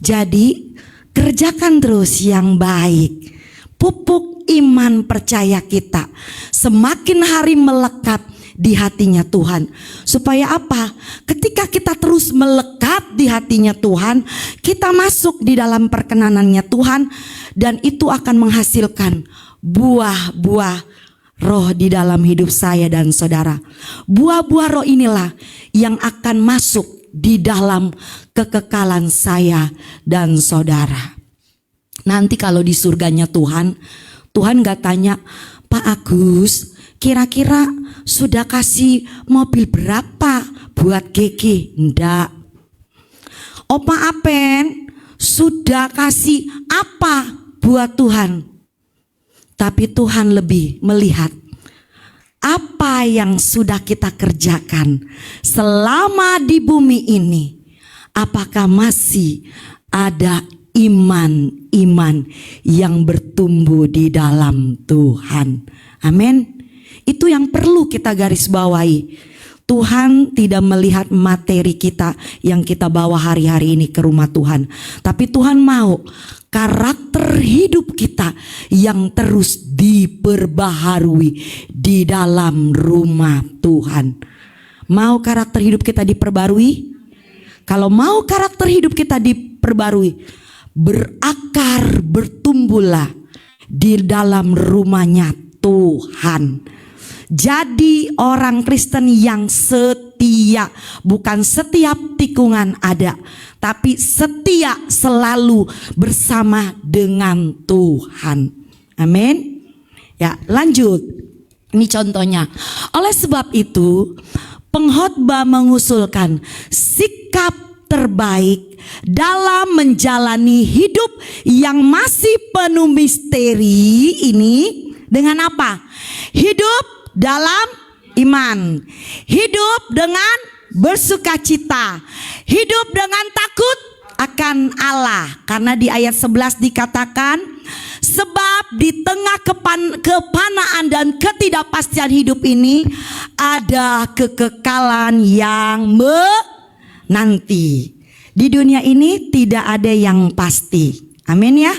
Jadi kerjakan terus yang baik. Pupuk iman percaya kita semakin hari melekat di hatinya Tuhan. Supaya apa? Ketika kita terus melekat di hatinya Tuhan, kita masuk di dalam perkenanannya Tuhan, dan itu akan menghasilkan buah-buah roh di dalam hidup saya dan saudara. Buah-buah roh inilah yang akan masuk di dalam kekekalan saya dan saudara. Nanti kalau di surganya Tuhan, Tuhan gak tanya, Pak Agus, kira-kira sudah kasih mobil berapa buat Gigi? Enggak. Opa Apen sudah kasih apa buat Tuhan? Tapi Tuhan lebih melihat apa yang sudah kita kerjakan selama di bumi ini. Apakah masih ada iman yang bertumbuh di dalam Tuhan? Amin. Itu yang perlu kita garis bawahi. Tuhan tidak melihat materi kita yang kita bawa hari-hari ini ke rumah Tuhan, tapi Tuhan mau karakter hidup kita yang terus diperbaharui di dalam rumah Tuhan. Mau karakter hidup kita diperbarui? Kalau mau karakter hidup kita diperbarui, berakar, bertumbuhlah di dalam rumahnya Tuhan. Jadi orang Kristen yang setia, bukan setiap tikungan ada, tapi setia selalu bersama dengan Tuhan. Amin. Ya, lanjut. Ini contohnya. Oleh sebab itu, pengkhotbah mengusulkan sikap terbaik dalam menjalani hidup yang masih penuh misteri ini dengan apa? Hidup dalam iman, hidup dengan bersukacita, hidup dengan takut akan Allah. Karena di ayat 11 dikatakan, sebab di tengah kepanaan dan ketidakpastian hidup ini ada kekekalan yang menanti. Di dunia ini tidak ada yang pasti. Amin ya.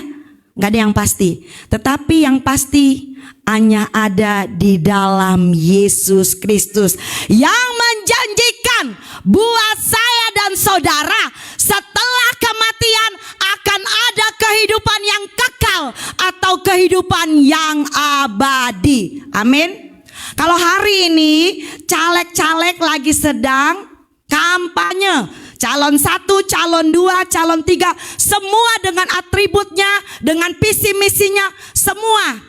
Gak ada yang pasti. Tetapi yang pasti hanya ada di dalam Yesus Kristus yang menjanjikan buat saya dan saudara, setelah kematian akan ada kehidupan yang kekal atau kehidupan yang abadi. Amin. Kalau hari ini caleg-caleg lagi sedang kampanye, calon 1, calon 2, calon 3, semua dengan atributnya, dengan visi misinya, semua.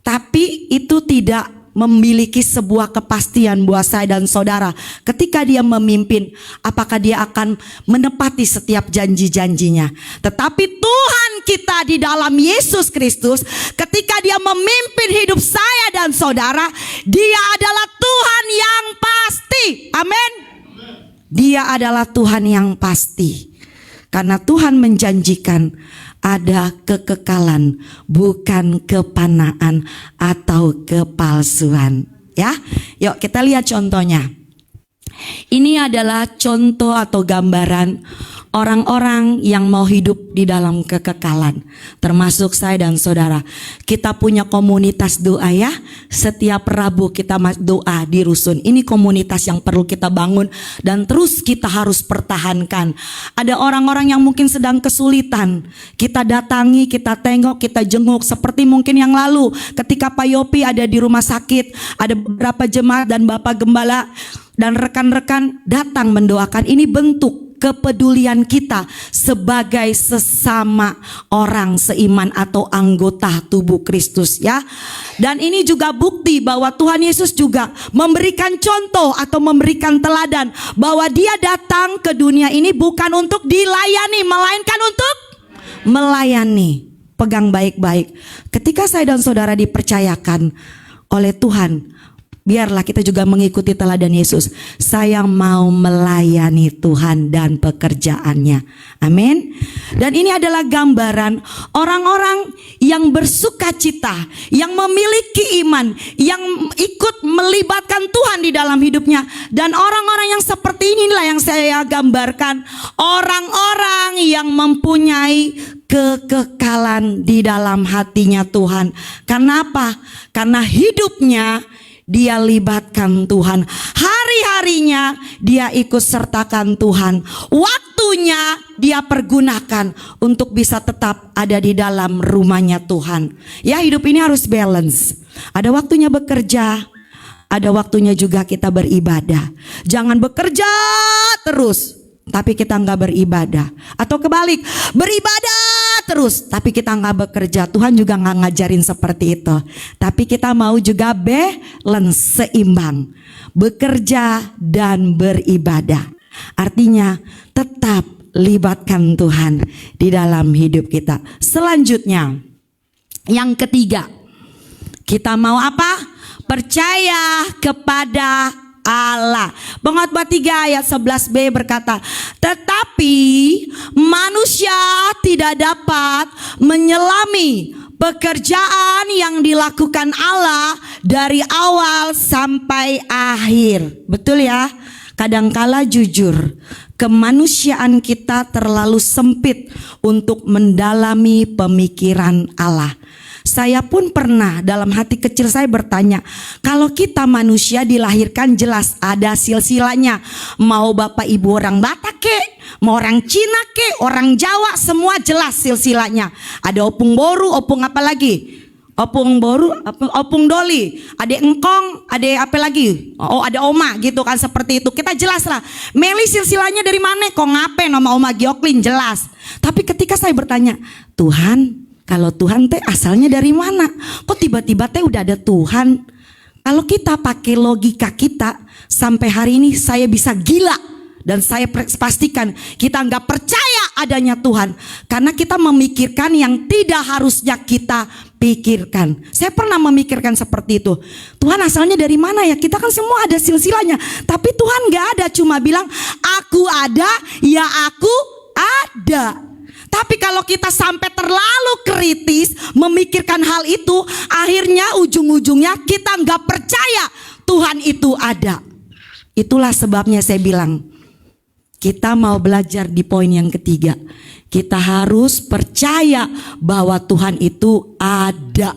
Tapi itu tidak memiliki sebuah kepastian buat saya dan saudara. Ketika dia memimpin, apakah dia akan menepati setiap janji-janjinya. Tetapi Tuhan kita di dalam Yesus Kristus, ketika dia memimpin hidup saya dan saudara, dia adalah Tuhan yang pasti. Amin. Dia adalah Tuhan yang pasti. Karena Tuhan menjanjikan ada kekekalan, bukan kepanaan atau kepalsuan. Ya, yuk kita lihat contohnya. Ini adalah contoh atau gambaran orang-orang yang mau hidup di dalam kekekalan, termasuk saya dan saudara. Kita punya komunitas doa ya. Setiap Rabu kita doa di rusun. Ini komunitas yang perlu kita bangun dan terus kita harus pertahankan. Ada orang-orang yang mungkin sedang kesulitan, kita datangi, kita tengok, kita jenguk. Seperti mungkin yang lalu ketika Pak Yopi ada di rumah sakit, ada beberapa jemaat dan Bapak Gembala dan rekan-rekan datang mendoakan. Ini bentuk kepedulian kita sebagai sesama orang seiman atau anggota tubuh Kristus ya. Dan ini juga bukti bahwa Tuhan Yesus juga memberikan contoh atau memberikan teladan bahwa dia datang ke dunia ini bukan untuk dilayani, melainkan untuk melayani. Pegang baik-baik. Ketika saya dan saudara dipercayakan oleh Tuhan, biarlah kita juga mengikuti teladan Yesus. Saya mau melayani Tuhan dan pekerjaannya. Amin. Dan ini adalah gambaran orang-orang yang bersukacita, yang memiliki iman, yang ikut melibatkan Tuhan di dalam hidupnya. Dan orang-orang yang seperti inilah yang saya gambarkan. Orang-orang yang mempunyai kekekalan di dalam hatinya Tuhan. Karena apa? Karena hidupnya dia libatkan Tuhan. Hari-harinya dia ikut sertakan Tuhan. Waktunya dia pergunakan untuk bisa tetap ada di dalam rumahnya Tuhan. Ya, hidup ini harus balance. Ada waktunya bekerja, ada waktunya juga kita beribadah. Jangan bekerja terus tapi kita nggak beribadah. Atau kebalik, beribadah terus tapi kita nggak bekerja. Tuhan juga nggak ngajarin seperti itu. Tapi kita mau juga balance, seimbang, bekerja dan beribadah. Artinya tetap libatkan Tuhan di dalam hidup kita. Selanjutnya, yang ketiga, kita mau apa? Percaya kepada Allah. Pengkhotbah 3 ayat 11b berkata, tetapi manusia tidak dapat menyelami pekerjaan yang dilakukan Allah dari awal sampai akhir. Betul ya? Kadangkala jujur, kemanusiaan kita terlalu sempit untuk mendalami pemikiran Allah. Saya pun pernah dalam hati kecil saya bertanya, kalau kita manusia dilahirkan jelas ada silsilanya. Mau bapak ibu orang Batak kek, mau orang Cina kek, orang Jawa, semua jelas silsilanya. Ada opung boru, opung apa lagi? Opung boru, opung doli, ada engkong, ada apa lagi? Oh, ada oma gitu kan, seperti itu. Kita jelas lah. Meli silsilanya dari mana? Kok ngapain nama oma Gioklin jelas. Tapi ketika saya bertanya, Tuhan, kalau Tuhan teh asalnya dari mana? Kok tiba-tiba teh udah ada Tuhan? Kalau kita pakai logika kita, sampai hari ini saya bisa gila. Dan saya pastikan kita nggak percaya adanya Tuhan. Karena kita memikirkan yang tidak harusnya kita pikirkan. Saya pernah memikirkan seperti itu. Tuhan asalnya dari mana ya? Kita kan semua ada silsilahnya. Tapi Tuhan nggak ada, cuma bilang aku ada, ya aku ada. Tapi kalau kita sampai terlalu kritis memikirkan hal itu, akhirnya ujung-ujungnya kita nggak percaya Tuhan itu ada. Itulah sebabnya saya bilang, kita mau belajar di poin yang ketiga. Kita harus percaya bahwa Tuhan itu ada.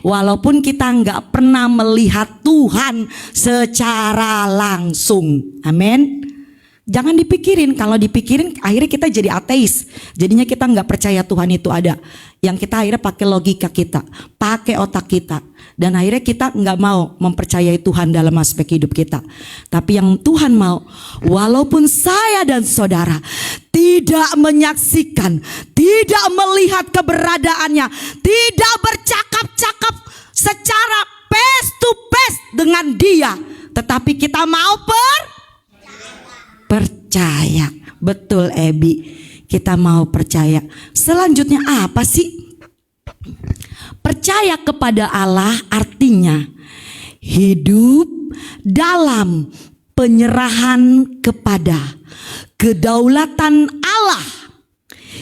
Walaupun kita nggak pernah melihat Tuhan secara langsung. Amin. Jangan dipikirin, kalau dipikirin akhirnya kita jadi ateis. Jadinya kita nggak percaya Tuhan itu ada. Yang kita akhirnya pakai logika kita, pakai otak kita. Dan akhirnya kita nggak mau mempercayai Tuhan dalam aspek hidup kita. Tapi yang Tuhan mau, walaupun saya dan saudara tidak menyaksikan, tidak melihat keberadaannya, tidak bercakap-cakap secara face to face dengan dia, tetapi kita mau percaya. Betul Ebi, kita mau percaya. Selanjutnya apa sih? Percaya kepada Allah artinya hidup dalam penyerahan kepada kedaulatan Allah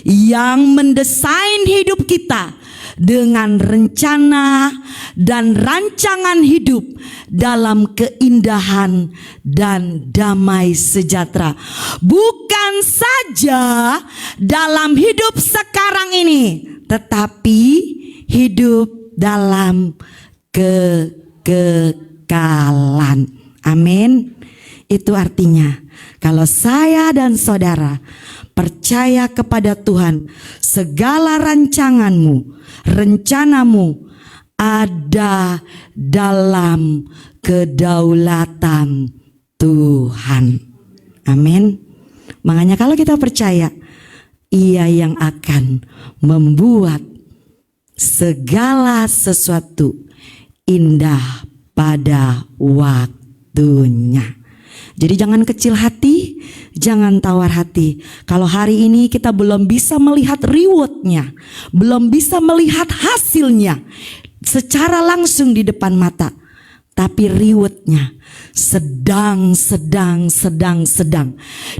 yang mendesain hidup kita dengan rencana dan rancangan hidup dalam keindahan dan damai sejahtera. Bukan saja dalam hidup sekarang ini, tetapi hidup dalam kekekalan. Amin. Itu artinya kalau saya dan saudara percaya kepada Tuhan, segala rancanganmu, rencanamu ada dalam kedaulatan Tuhan. Amin. Makanya kalau kita percaya, Ia yang akan membuat segala sesuatu indah pada waktunya. Jadi jangan kecil hati, jangan tawar hati. Kalau hari ini kita belum bisa melihat rewardnya, belum bisa melihat hasilnya secara langsung di depan mata, tapi rewardnya sedang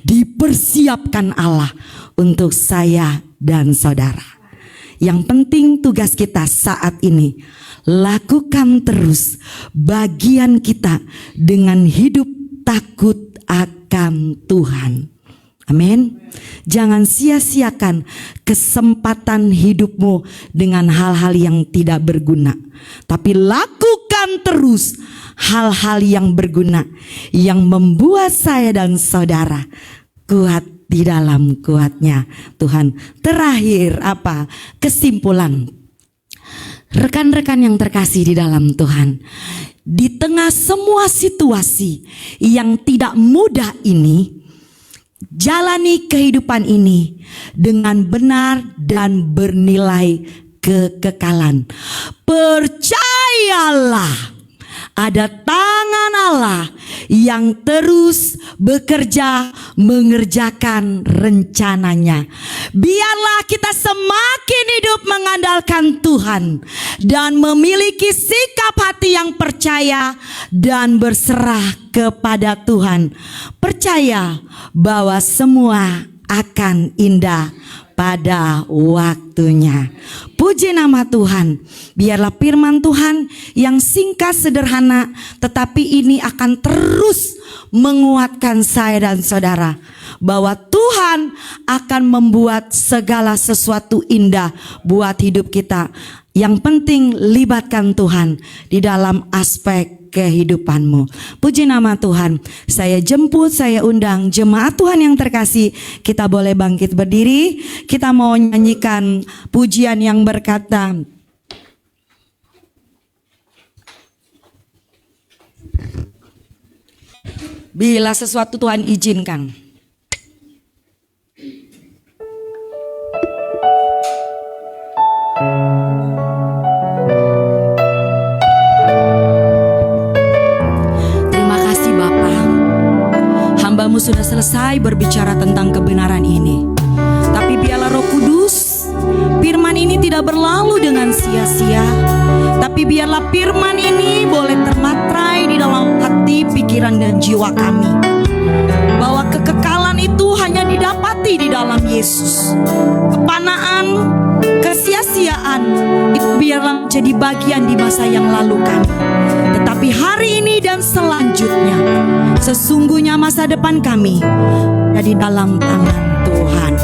dipersiapkan Allah untuk saya dan saudara. Yang penting tugas kita saat ini, lakukan terus bagian kita dengan hidup takut akan Tuhan. Amin. Jangan sia-siakan kesempatan hidupmu dengan hal-hal yang tidak berguna. Tapi lakukan terus hal-hal yang berguna, yang membuat saya dan saudara kuat di dalam kuatnya Tuhan. Terakhir apa? Kesimpulan. Rekan-rekan yang terkasih di dalam Tuhan, di tengah semua situasi yang tidak mudah ini, jalani kehidupan ini dengan benar dan bernilai kekekalan. Percayalah, ada tangan Allah yang terus bekerja mengerjakan rencananya. Biarlah kita semakin hidup mengandalkan Tuhan dan memiliki sikap hati yang percaya dan berserah kepada Tuhan. Percaya bahwa semua akan indah pada waktunya. Puji nama Tuhan. Biarlah firman Tuhan yang singkat sederhana, tetapi ini akan terus menguatkan saya dan saudara bahwa Tuhan akan membuat segala sesuatu indah buat hidup kita. Yang penting libatkan Tuhan di dalam aspek kehidupanmu. Puji nama Tuhan. Saya jemput, saya undang jemaat Tuhan yang terkasih. Kita boleh bangkit berdiri. Kita mau nyanyikan pujian yang berkata, bila sesuatu Tuhan izinkan. hambamu sudah selesai berbicara tentang kebenaran ini. Tapi biarlah Roh Kudus, firman ini tidak berlalu dengan sia-sia. Tapi biarlah firman ini boleh termatrai di dalam hati, pikiran, dan jiwa kami. Bahwa kekekalan itu hanya didapati di dalam Yesus. Kepanaan, kesia-siaan itu biarlah menjadi bagian di masa yang lalu kami. Tetapi hari ini dan selanjutnya, sesungguhnya masa depan kami ada di dalam tangan Tuhan.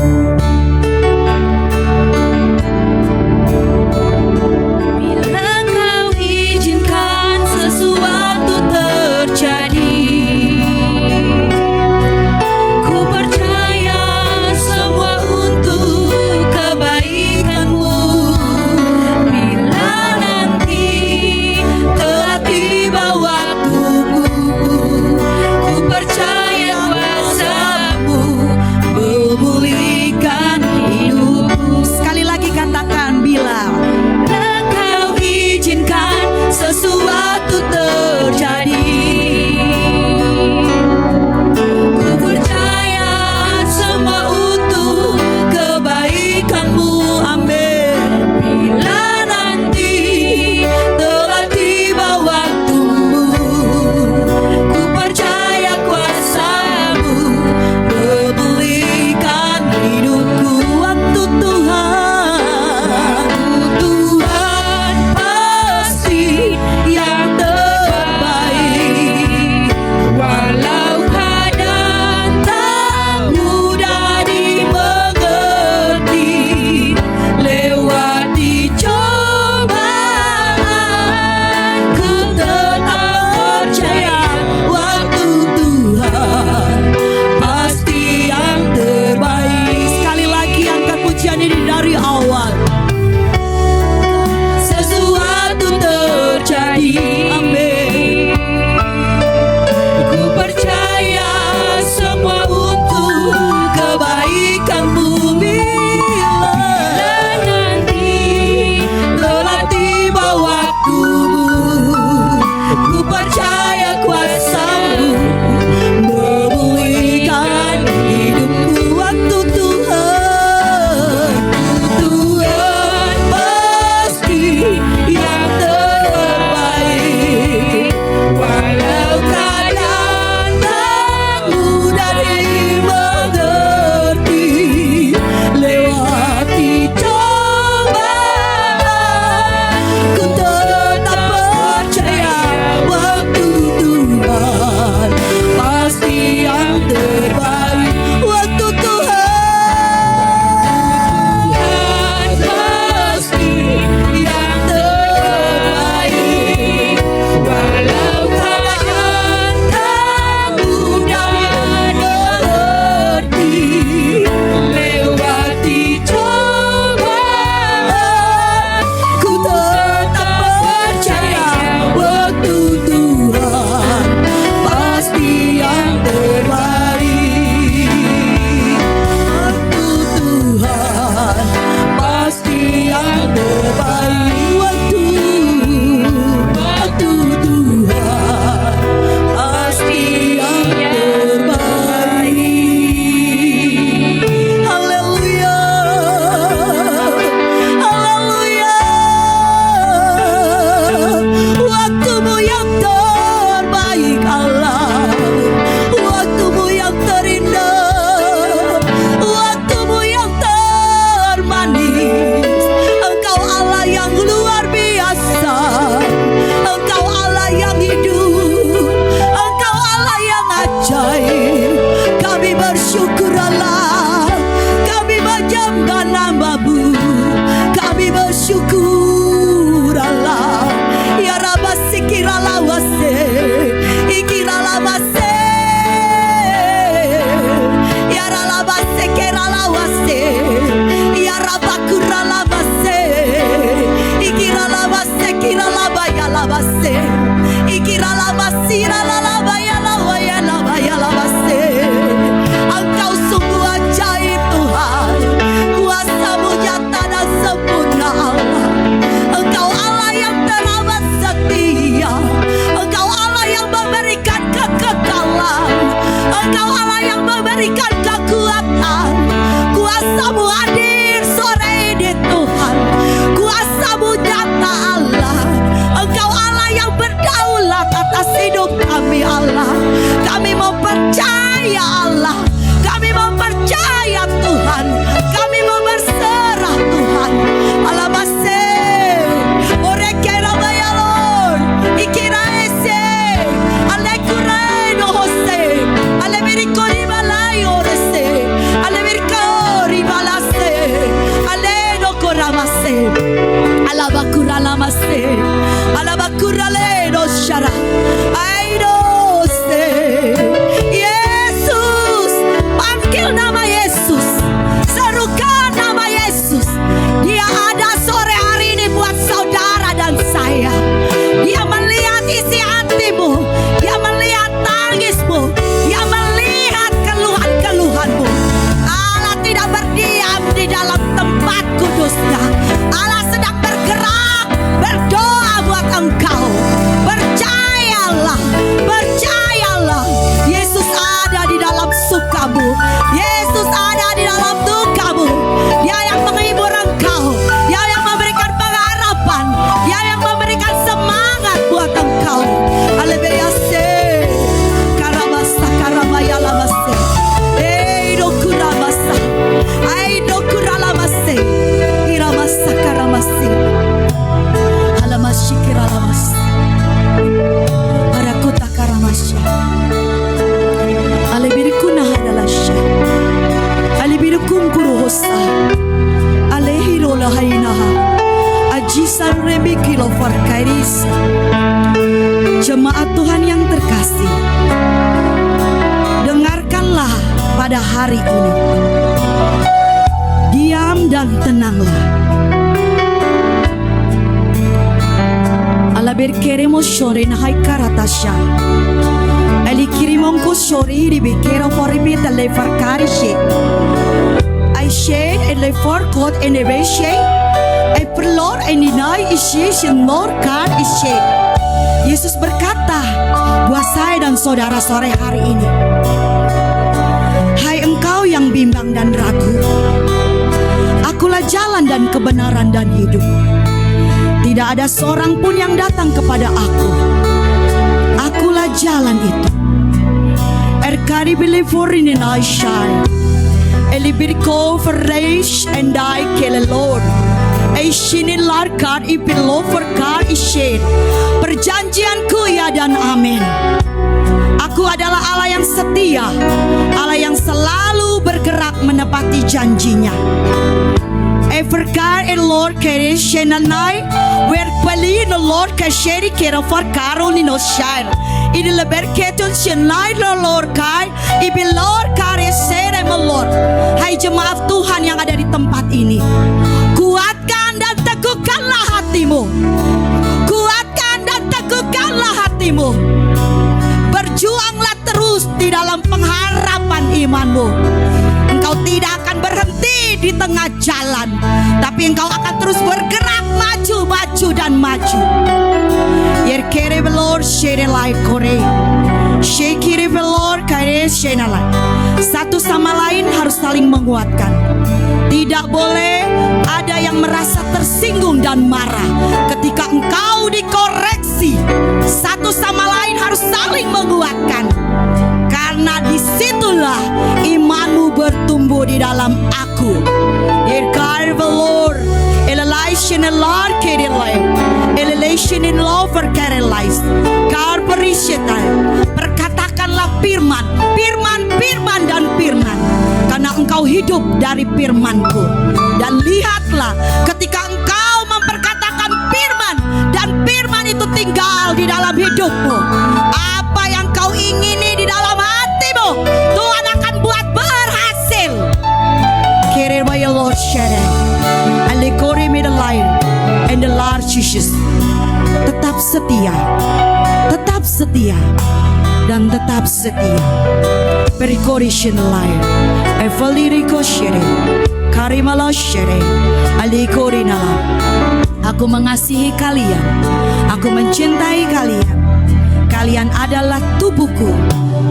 Bila Kau izinkan sesuatu terjadi, ku percaya semua untuk kebaikan-Mu. Bila nanti telah tiba waktumu, ku percaya kuasa-Mu memulihkan hidupku. Sekali lagi katakan, bila Kau izinkan sesuatu terjadi, ku percaya semua untuk kebaikan-Mu. Amin. Bila nanti telah tiba waktumu, ku percaya kuasa-Mu memulihkan hidupku. Waktu Tuhan pasti yang terbaik. Walau keadaan tak mudah dimengerti, lewati cobaan, ku tetap percaya waktu Tuhan pasti yang terbaik. sekali lagi angkat pujian ini dari awal. Sesuatu terjadi, amin. Ku percaya semua untuk kebaikan-Mu. Bila nanti telah tiba waktumu, ku percaya kuasa-Mu memulihkan hidupku. Waktu Tuhan pasti yang terbaik. Walau keadaan tak mudah dimengerti, lewati cobaan, ku tetap percaya waktu kami Allah. Kami mau percaya Allah. Kami mau percaya Tuhan. Kami mau berserah Tuhan. Alamase, orekera bayalor, ikira ese, ale kureno hose, ale mirikori balayo rese, ale mirikori balase, ale no koramase, alabakura lamase, alabakura leno shara, aido se, Yesus, panggil nama Yesus, serukan nama Yesus. Dia ada sore hari ini buat saudara dan saya. Dia melihat isi hatimu, dia melihat tangismu, dia melihat keluhan-keluhanmu. Allah tidak berdiam di dalam tempat kudusnya. Allah sedang bergerak, berdoa buat engkau. Percayalah, percayalah. Yesus ada di dalam sukamu. Yesus ada di dalam dukamu. Dia yang menghibur engkau. Dia yang memberikan pengharapan. Dia yang memberikan semangat buat engkau. Alebeyase, karabasa, karabaya lamase. Eido kurabasa, aido kuralamase, iramasa karamase, alamasi kiralamase, arakuta karamasya, alebirikuna hadalasya, alebirikum kuruhosa, alehiro lahainaha, ajisan remikilo farkairisa. Jemaat Tuhan yang terkasih, dengarkanlah pada hari ini. Diam dan tenanglah. Ala berkeremo shore na hai karatasha. Ali kirimongko shore di bekero foribita le farkarishe. I shade and le forkot and le beshe. I perlor and inai ishe shenor kan ishe. Yesus berkata buat saya dan saudara sore hari ini, hai engkau yang bimbang dan ragu, akulah jalan dan kebenaran dan hidup. Tidak ada seorang pun yang datang kepada aku. Akulah jalan itu. Erkari believing in I shine. Elibirko verreis and I kill Lord. Eishinin larkar ipilo verkar ishin. Perjanjianku ya dan amin. Aku adalah Allah yang setia, Allah yang selalu bergerak menepati janjinya. Everkar el Lord kereshenanai, werpali no Lord kasheri kera farkaro ni no shine. Ini leberketon shenai lo Lord kai, ibi Lord karesere mo Lord. Hai jemaat Tuhan yang ada di tempat ini, kuatkan dan teguhkanlah hatimu. Kuatkan dan teguhkanlah hatimu. Berjuanglah terus di dalam pengharapan imanmu. Engkau tidak akan berhenti di tengah jalan, tapi engkau akan terus bergerak maju, maju dan maju. Yerkere belor shenelai kore, shekire belor kare shenelai. Satu sama lain harus saling menguatkan. Tidak boleh ada yang merasa tersinggung dan marah ketika engkau dikoreksi. Satu sama lain harus saling menguatkan, karena disitulah imanmu bertumbuh di dalam aku. Yerkar belor elelation elar kedelai, elelation in love for kerelais. Kar berisyetai, perkatakanlah firman, firman, firman dan firman, karena engkau hidup dari firmanku. Dan lihatlah ketika engkau memperkatakan firman dan firman itu tinggal di dalam hidupmu, apa yang kau ingini di dalam hatimu Tuhan akan buat berhasil. Kere by the Lord share, alikori me the light and the large issues. Tetap setia, tetap setia dan tetap setia. Perikorishin light, evaliriko share, karimala share, alikori nala. Aku mengasihi kalian, aku mencintai kalian. Kalian adalah tubuhku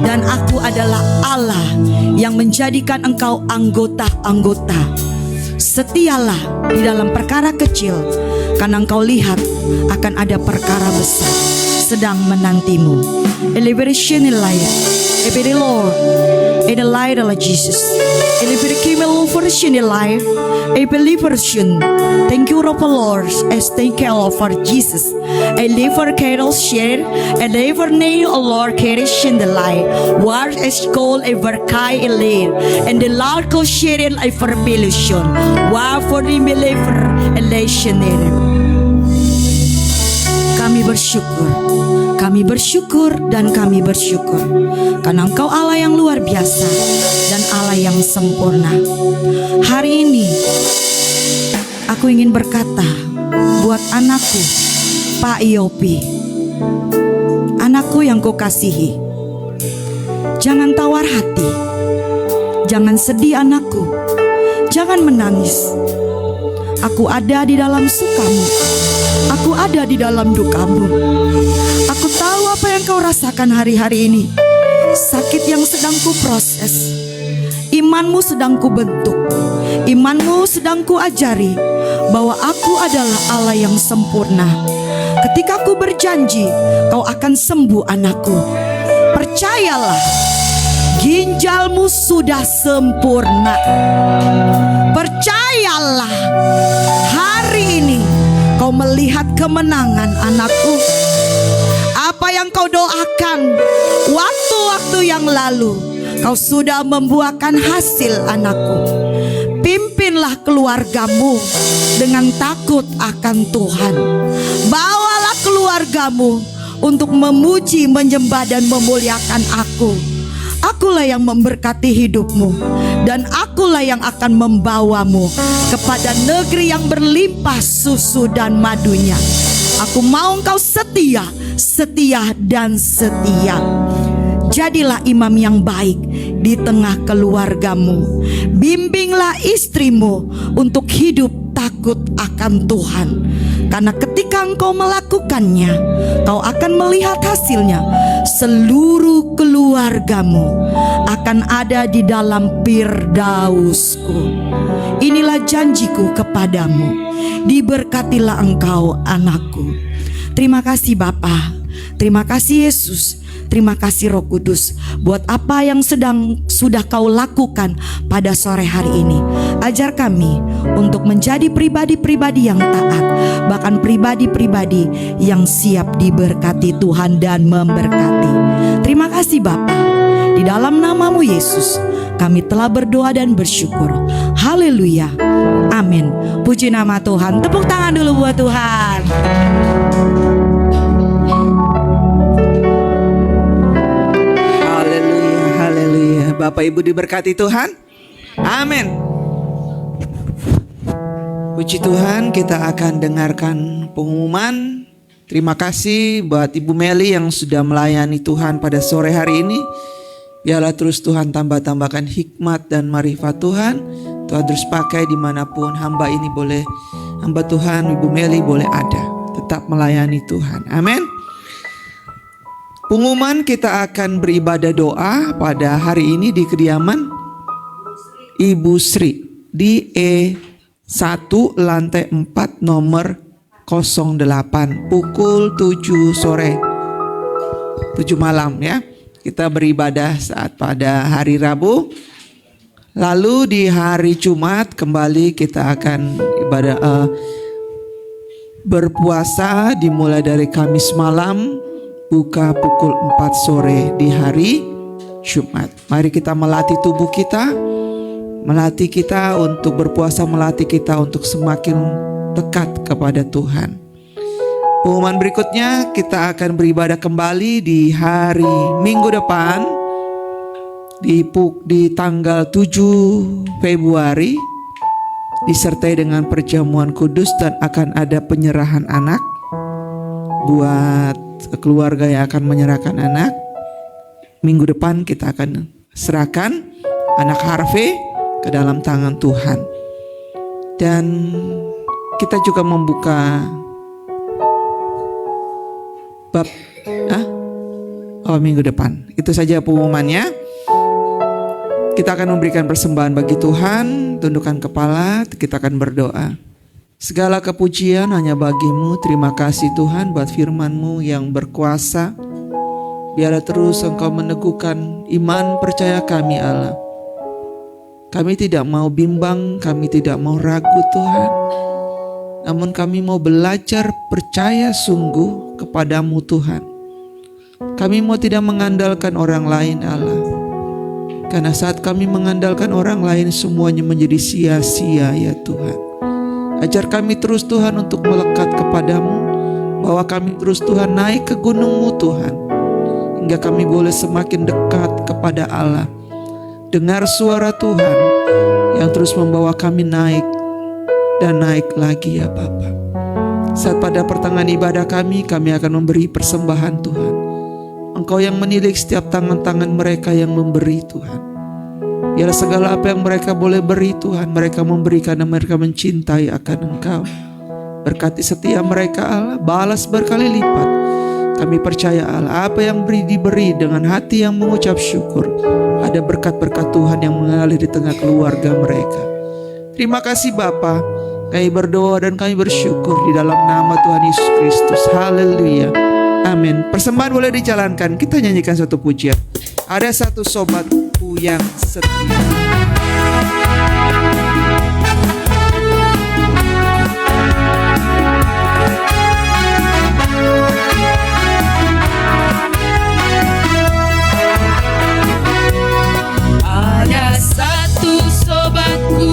dan aku adalah Allah yang menjadikan engkau anggota-anggota. Setialah di dalam perkara kecil, karena engkau lihat akan ada perkara besar. sedang menantimu. Elevation in life. Every Lord, in the light of Jesus. Every camel version in life. Every version. Thank you, Lord, as thank you for Jesus. I live for cattle share, and ever name, O Lord, carries in the light. War is called ever kai elir, and the Lord call share in ever bellution. War for the believer elation. Kami bersyukur dan kami bersyukur karena Engkau Allah yang luar biasa dan Allah yang sempurna. Hari ini aku ingin berkata buat anakku Pak Yopi, anakku yang Kau kasihi, jangan tawar hati, jangan sedih anakku, jangan menangis. Aku ada di dalam sukamu, aku ada di dalam dukamu. Aku tahu apa yang kau rasakan hari-hari ini. Sakit yang sedang ku proses, imanmu sedang ku bentuk, imanmu sedang ku ajari bahwa aku adalah Allah yang sempurna. Ketika ku berjanji kau akan sembuh anakku, percayalah, ginjalmu sudah sempurna. Percayalah, hari ini kau melihat kemenangan anakku. Apa yang kau doakan waktu-waktu yang lalu, kau sudah membuahkan hasil anakku. Pimpinlah keluargamu dengan takut akan Tuhan. Bawalah keluargamu untuk memuji, menyembah dan memuliakan aku. Akulah yang memberkati hidupmu, dan akulah yang akan membawamu kepada negeri yang berlimpah susu dan madunya. Aku mau engkau setia, setia dan setia. Jadilah imam yang baik di tengah keluargamu. Bimbinglah istrimu untuk hidup takut akan Tuhan. Karena ketika engkau melakukannya, kau akan melihat hasilnya. Seluruh keluargamu akan ada di dalam firdausku. Inilah janjiku kepadamu. Diberkatilah engkau anakku. Terima kasih Bapa, terima kasih Yesus, terima kasih Roh Kudus buat apa yang sudah kau lakukan pada sore hari ini. Ajar kami untuk menjadi pribadi-pribadi yang taat, bahkan pribadi-pribadi yang siap diberkati Tuhan dan memberkati. Terima kasih Bapa, di dalam namamu Yesus kami telah berdoa dan bersyukur. Haleluya, amin. Puji nama Tuhan. Tepuk tangan dulu buat Tuhan. Bapak Ibu diberkati Tuhan. Amin. Puji Tuhan, kita akan dengarkan pengumuman. Terima kasih buat Ibu Meli yang sudah melayani Tuhan pada sore hari ini. Biarlah terus Tuhan tambah-tambahkan hikmat dan marifat Tuhan. Tuhan terus pakai dimanapun hamba ini boleh, hamba Tuhan Ibu Meli boleh ada, tetap melayani Tuhan. Amin. Pengumuman, kita akan beribadah doa pada hari ini di kediaman Ibu Sri di E1 lantai 4 nomor 08 pukul 7 sore 7 malam ya. Kita beribadah saat pada hari Rabu. Lalu di hari Jumat kembali kita akan ibadah berpuasa dimulai dari Kamis malam, buka pukul 4 sore di hari Jumat. Mari kita melatih tubuh kita, melatih kita untuk berpuasa, melatih kita untuk semakin dekat kepada Tuhan. Pengumuman berikutnya, kita akan beribadah kembali di hari Minggu depan di tanggal 7 Februari disertai dengan perjamuan kudus dan akan ada penyerahan anak buat keluarga yang akan menyerahkan anak. Minggu depan kita akan serahkan anak Harvey ke dalam tangan Tuhan. Dan kita juga membuka bab minggu depan. Itu saja pengumumannya. Kita akan memberikan persembahan bagi Tuhan, tundukkan kepala, kita akan berdoa. Segala kepujian hanya bagi-Mu. Terima kasih Tuhan buat firman-Mu yang berkuasa. Biarlah terus Engkau meneguhkan iman percaya kami Allah. Kami tidak mau bimbang, kami tidak mau ragu Tuhan. Namun kami mau belajar percaya sungguh kepadamu Tuhan. Kami mau tidak mengandalkan orang lain Allah. Karena saat kami mengandalkan orang lain semuanya menjadi sia-sia ya Tuhan. Ajar kami terus Tuhan untuk melekat kepadamu. Bawa kami terus Tuhan naik ke gunung-Mu Tuhan. Hingga kami boleh semakin dekat kepada Allah. Dengar suara Tuhan yang terus membawa kami naik dan naik lagi ya Bapa. Saat pada pertengahan ibadah kami akan memberi persembahan Tuhan. Engkau yang menilik setiap tangan-tangan mereka yang memberi Tuhan. Biarlah segala apa yang mereka boleh beri Tuhan, mereka memberi karena mereka mencintai akan Engkau. Berkati setiap mereka Allah, balas berkali lipat. Kami percaya Allah, apa yang diberi dengan hati yang mengucap syukur, ada berkat-berkat Tuhan yang mengalir di tengah keluarga mereka. Terima kasih Bapa. Kami berdoa dan kami bersyukur di dalam nama Tuhan Yesus Kristus. Haleluya. Amin. Persembahan boleh dijalankan. Kita nyanyikan satu pujian. Ada satu sobatku yang setia. Ada satu sobatku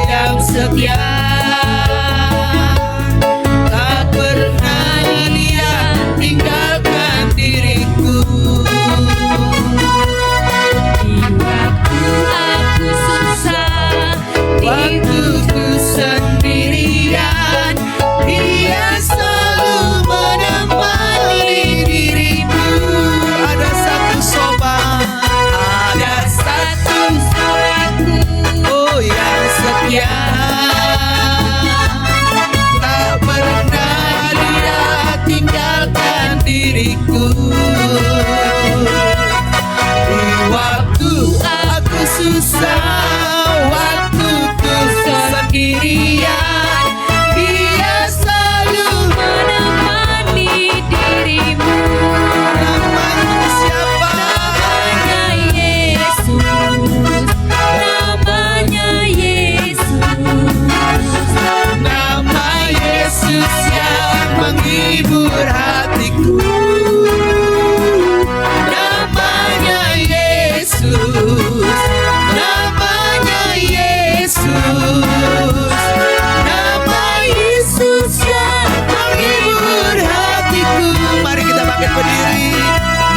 yang setia, tak pernah dia tinggalkan diriku. Di waktu aku susah, waktu ku sendirian, dia selalu menemani diriku. Ada satu sobat, Ada satu sobatku yang setia, tak pernah dia tinggalkan diriku. Di waktu aku susah, waktu ku sendirian, dia selalu menemani dirimu. namanya siapa? Namanya Yesus, namanya Yesus, nama Yesus yang menghibur hatiku. Namanya Yesus, namanya Yesus, nama Yesus yang menghibur hatiku. Mari kita bangkit berdiri.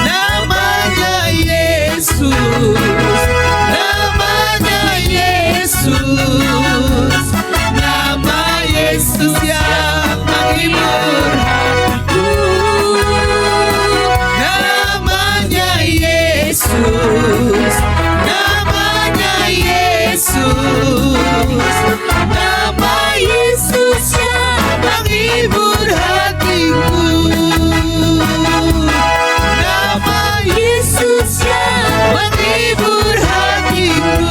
Namanya Yesus, namanya Yesus, nama Yesus yang menghibur hatiku. Namanya Yesus, namanya Yesus, nama Yesus yang menghibur hatiku. Nama Yesus yang menghibur hatiku.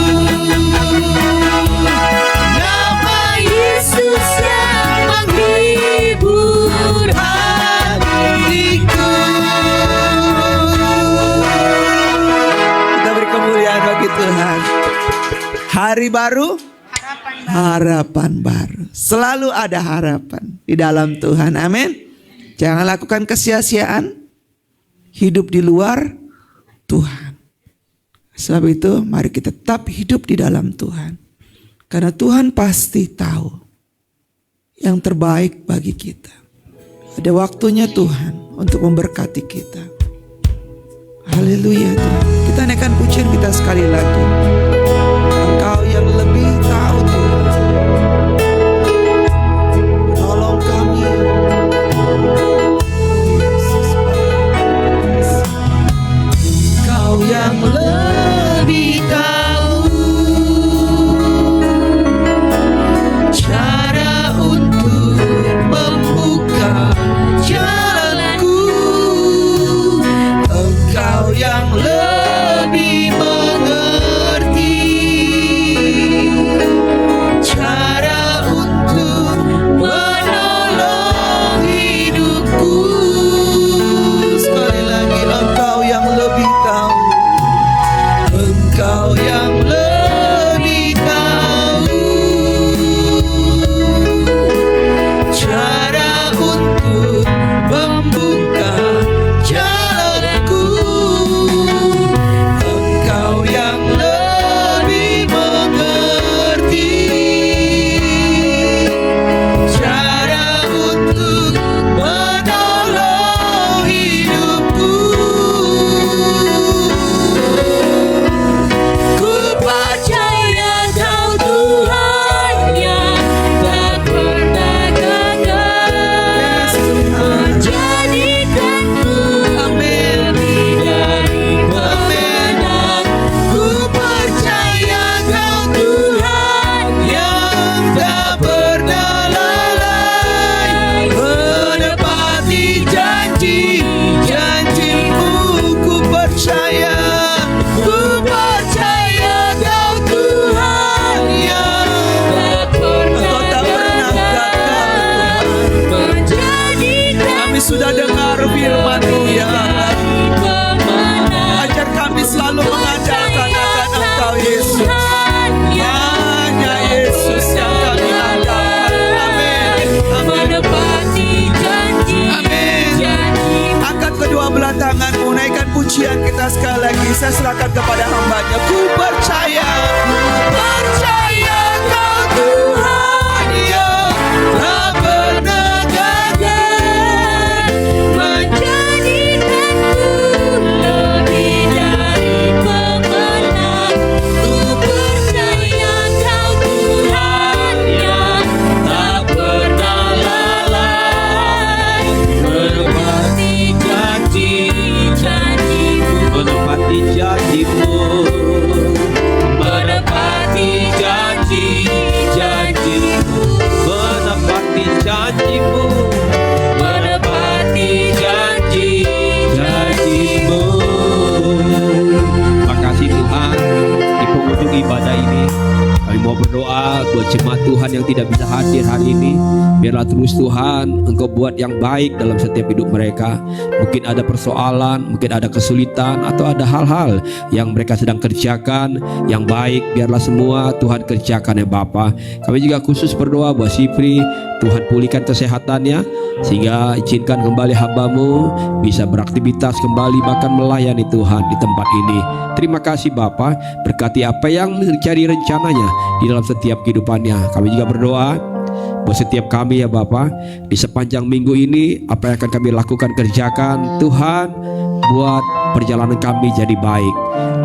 Nama Yesus yang menghibur hatiku. Kita beri kemuliaan bagi Tuhan. Hari baru, harapan baru. Selalu ada harapan di dalam Tuhan. Amin. Jangan lakukan kesia-siaan. Hidup di luar Tuhan. Sebab itu mari kita tetap hidup di dalam Tuhan. Karena Tuhan pasti tahu yang terbaik bagi kita. Ada waktunya Tuhan untuk memberkati kita. Haleluya Tuhan. Kita naikkan pujian kita sekali lagi. Engkau yang lebih tahu Tuhan. Tolong kami. Engkau yang lebih tahu cara untuk membuka jalanku. Engkau yang lebih mengerti percaya Kau Tuhan yang Engkau tak pernah gagal Tuhan. Kami sudah dengar firman-Mu ya Allah. Ajar kami selalu mengandalkan akan Engkau Yesus. Hanya Yesus yang kami andalkan. Amin. Amin. Amin. Angkat kedua belah tanganmu, naikkan pujian kita sekali lagi. Saya serahkan kepada hamba-Nya. Ku percaya Kau Tuhan yang tak pernah gagal menjadikanku lebih dari pemenang. Ku percaya Kau Tuhan yang tak pernah lalai menepati janji-janji-Mu, menepati janji-Mu, menepati janji-janji-Mu, menepati janji-Mu, menepati janji-janji-Mu. Makasih Tuhan, di penghujung ibadah ini kami mau berdoa buat jemaat Tuhan yang tidak bisa hadir hari ini. Biarlah terus Tuhan Engkau buat yang baik dalam setiap hidup mereka. Mungkin ada persoalan, mungkin ada kesulitan, atau ada hal-hal yang mereka sedang kerjakan yang baik. Biarlah semua Tuhan kerjakan ya Bapa. Kami juga khusus berdoa buat Sipri, Tuhan pulihkan kesehatannya, sehingga izinkan kembali hamba-Mu bisa beraktivitas kembali, bahkan melayani Tuhan di tempat ini. Terima kasih Bapa, berkati apa yang menjadi rencananya di dalam setiap kehidupannya. Kami juga berdoa buat setiap kami ya Bapa, di sepanjang minggu ini apa yang akan kami lakukan, kerjakan Tuhan, buat perjalanan kami jadi baik.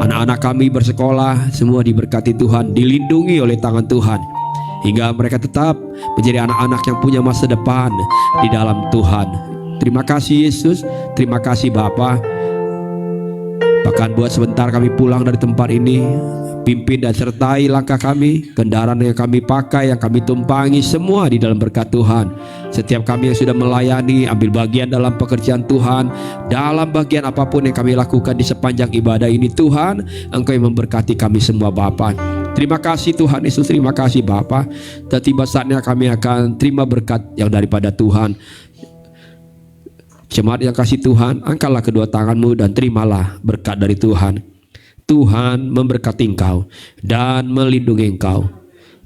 Anak-anak kami bersekolah semua diberkati Tuhan, dilindungi oleh tangan Tuhan, hingga mereka tetap menjadi anak-anak yang punya masa depan di dalam Tuhan. Terima kasih Yesus, terima kasih Bapa. Bahkan buat sebentar kami pulang dari tempat ini, pimpin dan sertai langkah kami, kendaraan yang kami pakai, yang kami tumpangi, semua di dalam berkat Tuhan. Setiap kami yang sudah melayani, ambil bagian dalam pekerjaan Tuhan, dalam bagian apapun yang kami lakukan di sepanjang ibadah ini, Tuhan, Engkau yang memberkati kami semua Bapa. Terima kasih Tuhan Yesus, terima kasih Bapa. Dan tiba saatnya kami akan terima berkat yang daripada Tuhan. Jemaat yang kasih Tuhan, angkatlah kedua tanganmu dan terimalah berkat dari Tuhan. Tuhan memberkati engkau dan melindungi engkau.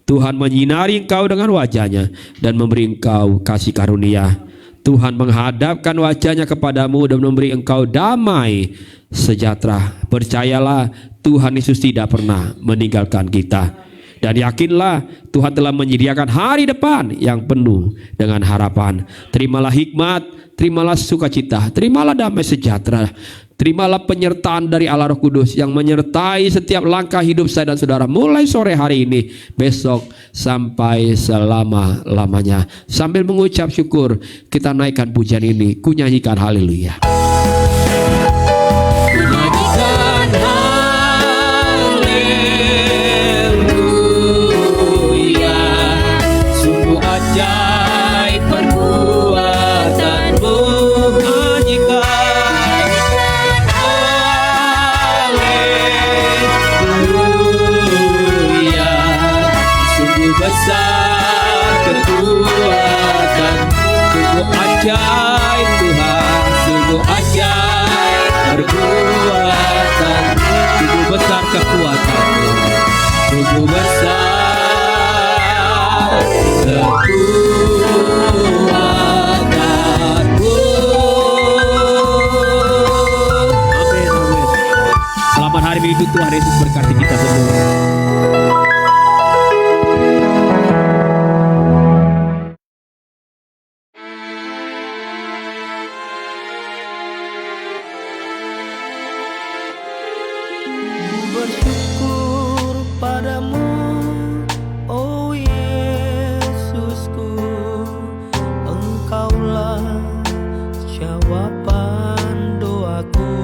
Tuhan menyinari engkau dengan wajah-Nya dan memberi engkau kasih karunia. Tuhan menghadapkan wajah-Nya kepadamu dan memberi engkau damai sejahtera. Percayalah, Tuhan Yesus tidak pernah meninggalkan kita. Dan yakinlah, Tuhan telah menyediakan hari depan yang penuh dengan harapan. Terimalah hikmat, terimalah sukacita, terimalah damai sejahtera, terimalah penyertaan dari Allah Roh Kudus yang menyertai setiap langkah hidup saya dan saudara, mulai sore hari ini, besok, sampai selama-lamanya. Sambil mengucap syukur, kita naikkan pujian ini, ku nyanyikan haleluya. Ajaib Tuhan, sungguh ajaib perbuatan, sungguh besar kekuatan-Mu, sungguh besar kekuatan-Mu. Amin, amin. Selamat hari Minggu, Tuhan Yesus berkati kita semua. Bersyukur padamu, oh Yesusku, Engkaulah jawaban doaku.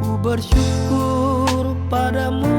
Ku bersyukur padamu,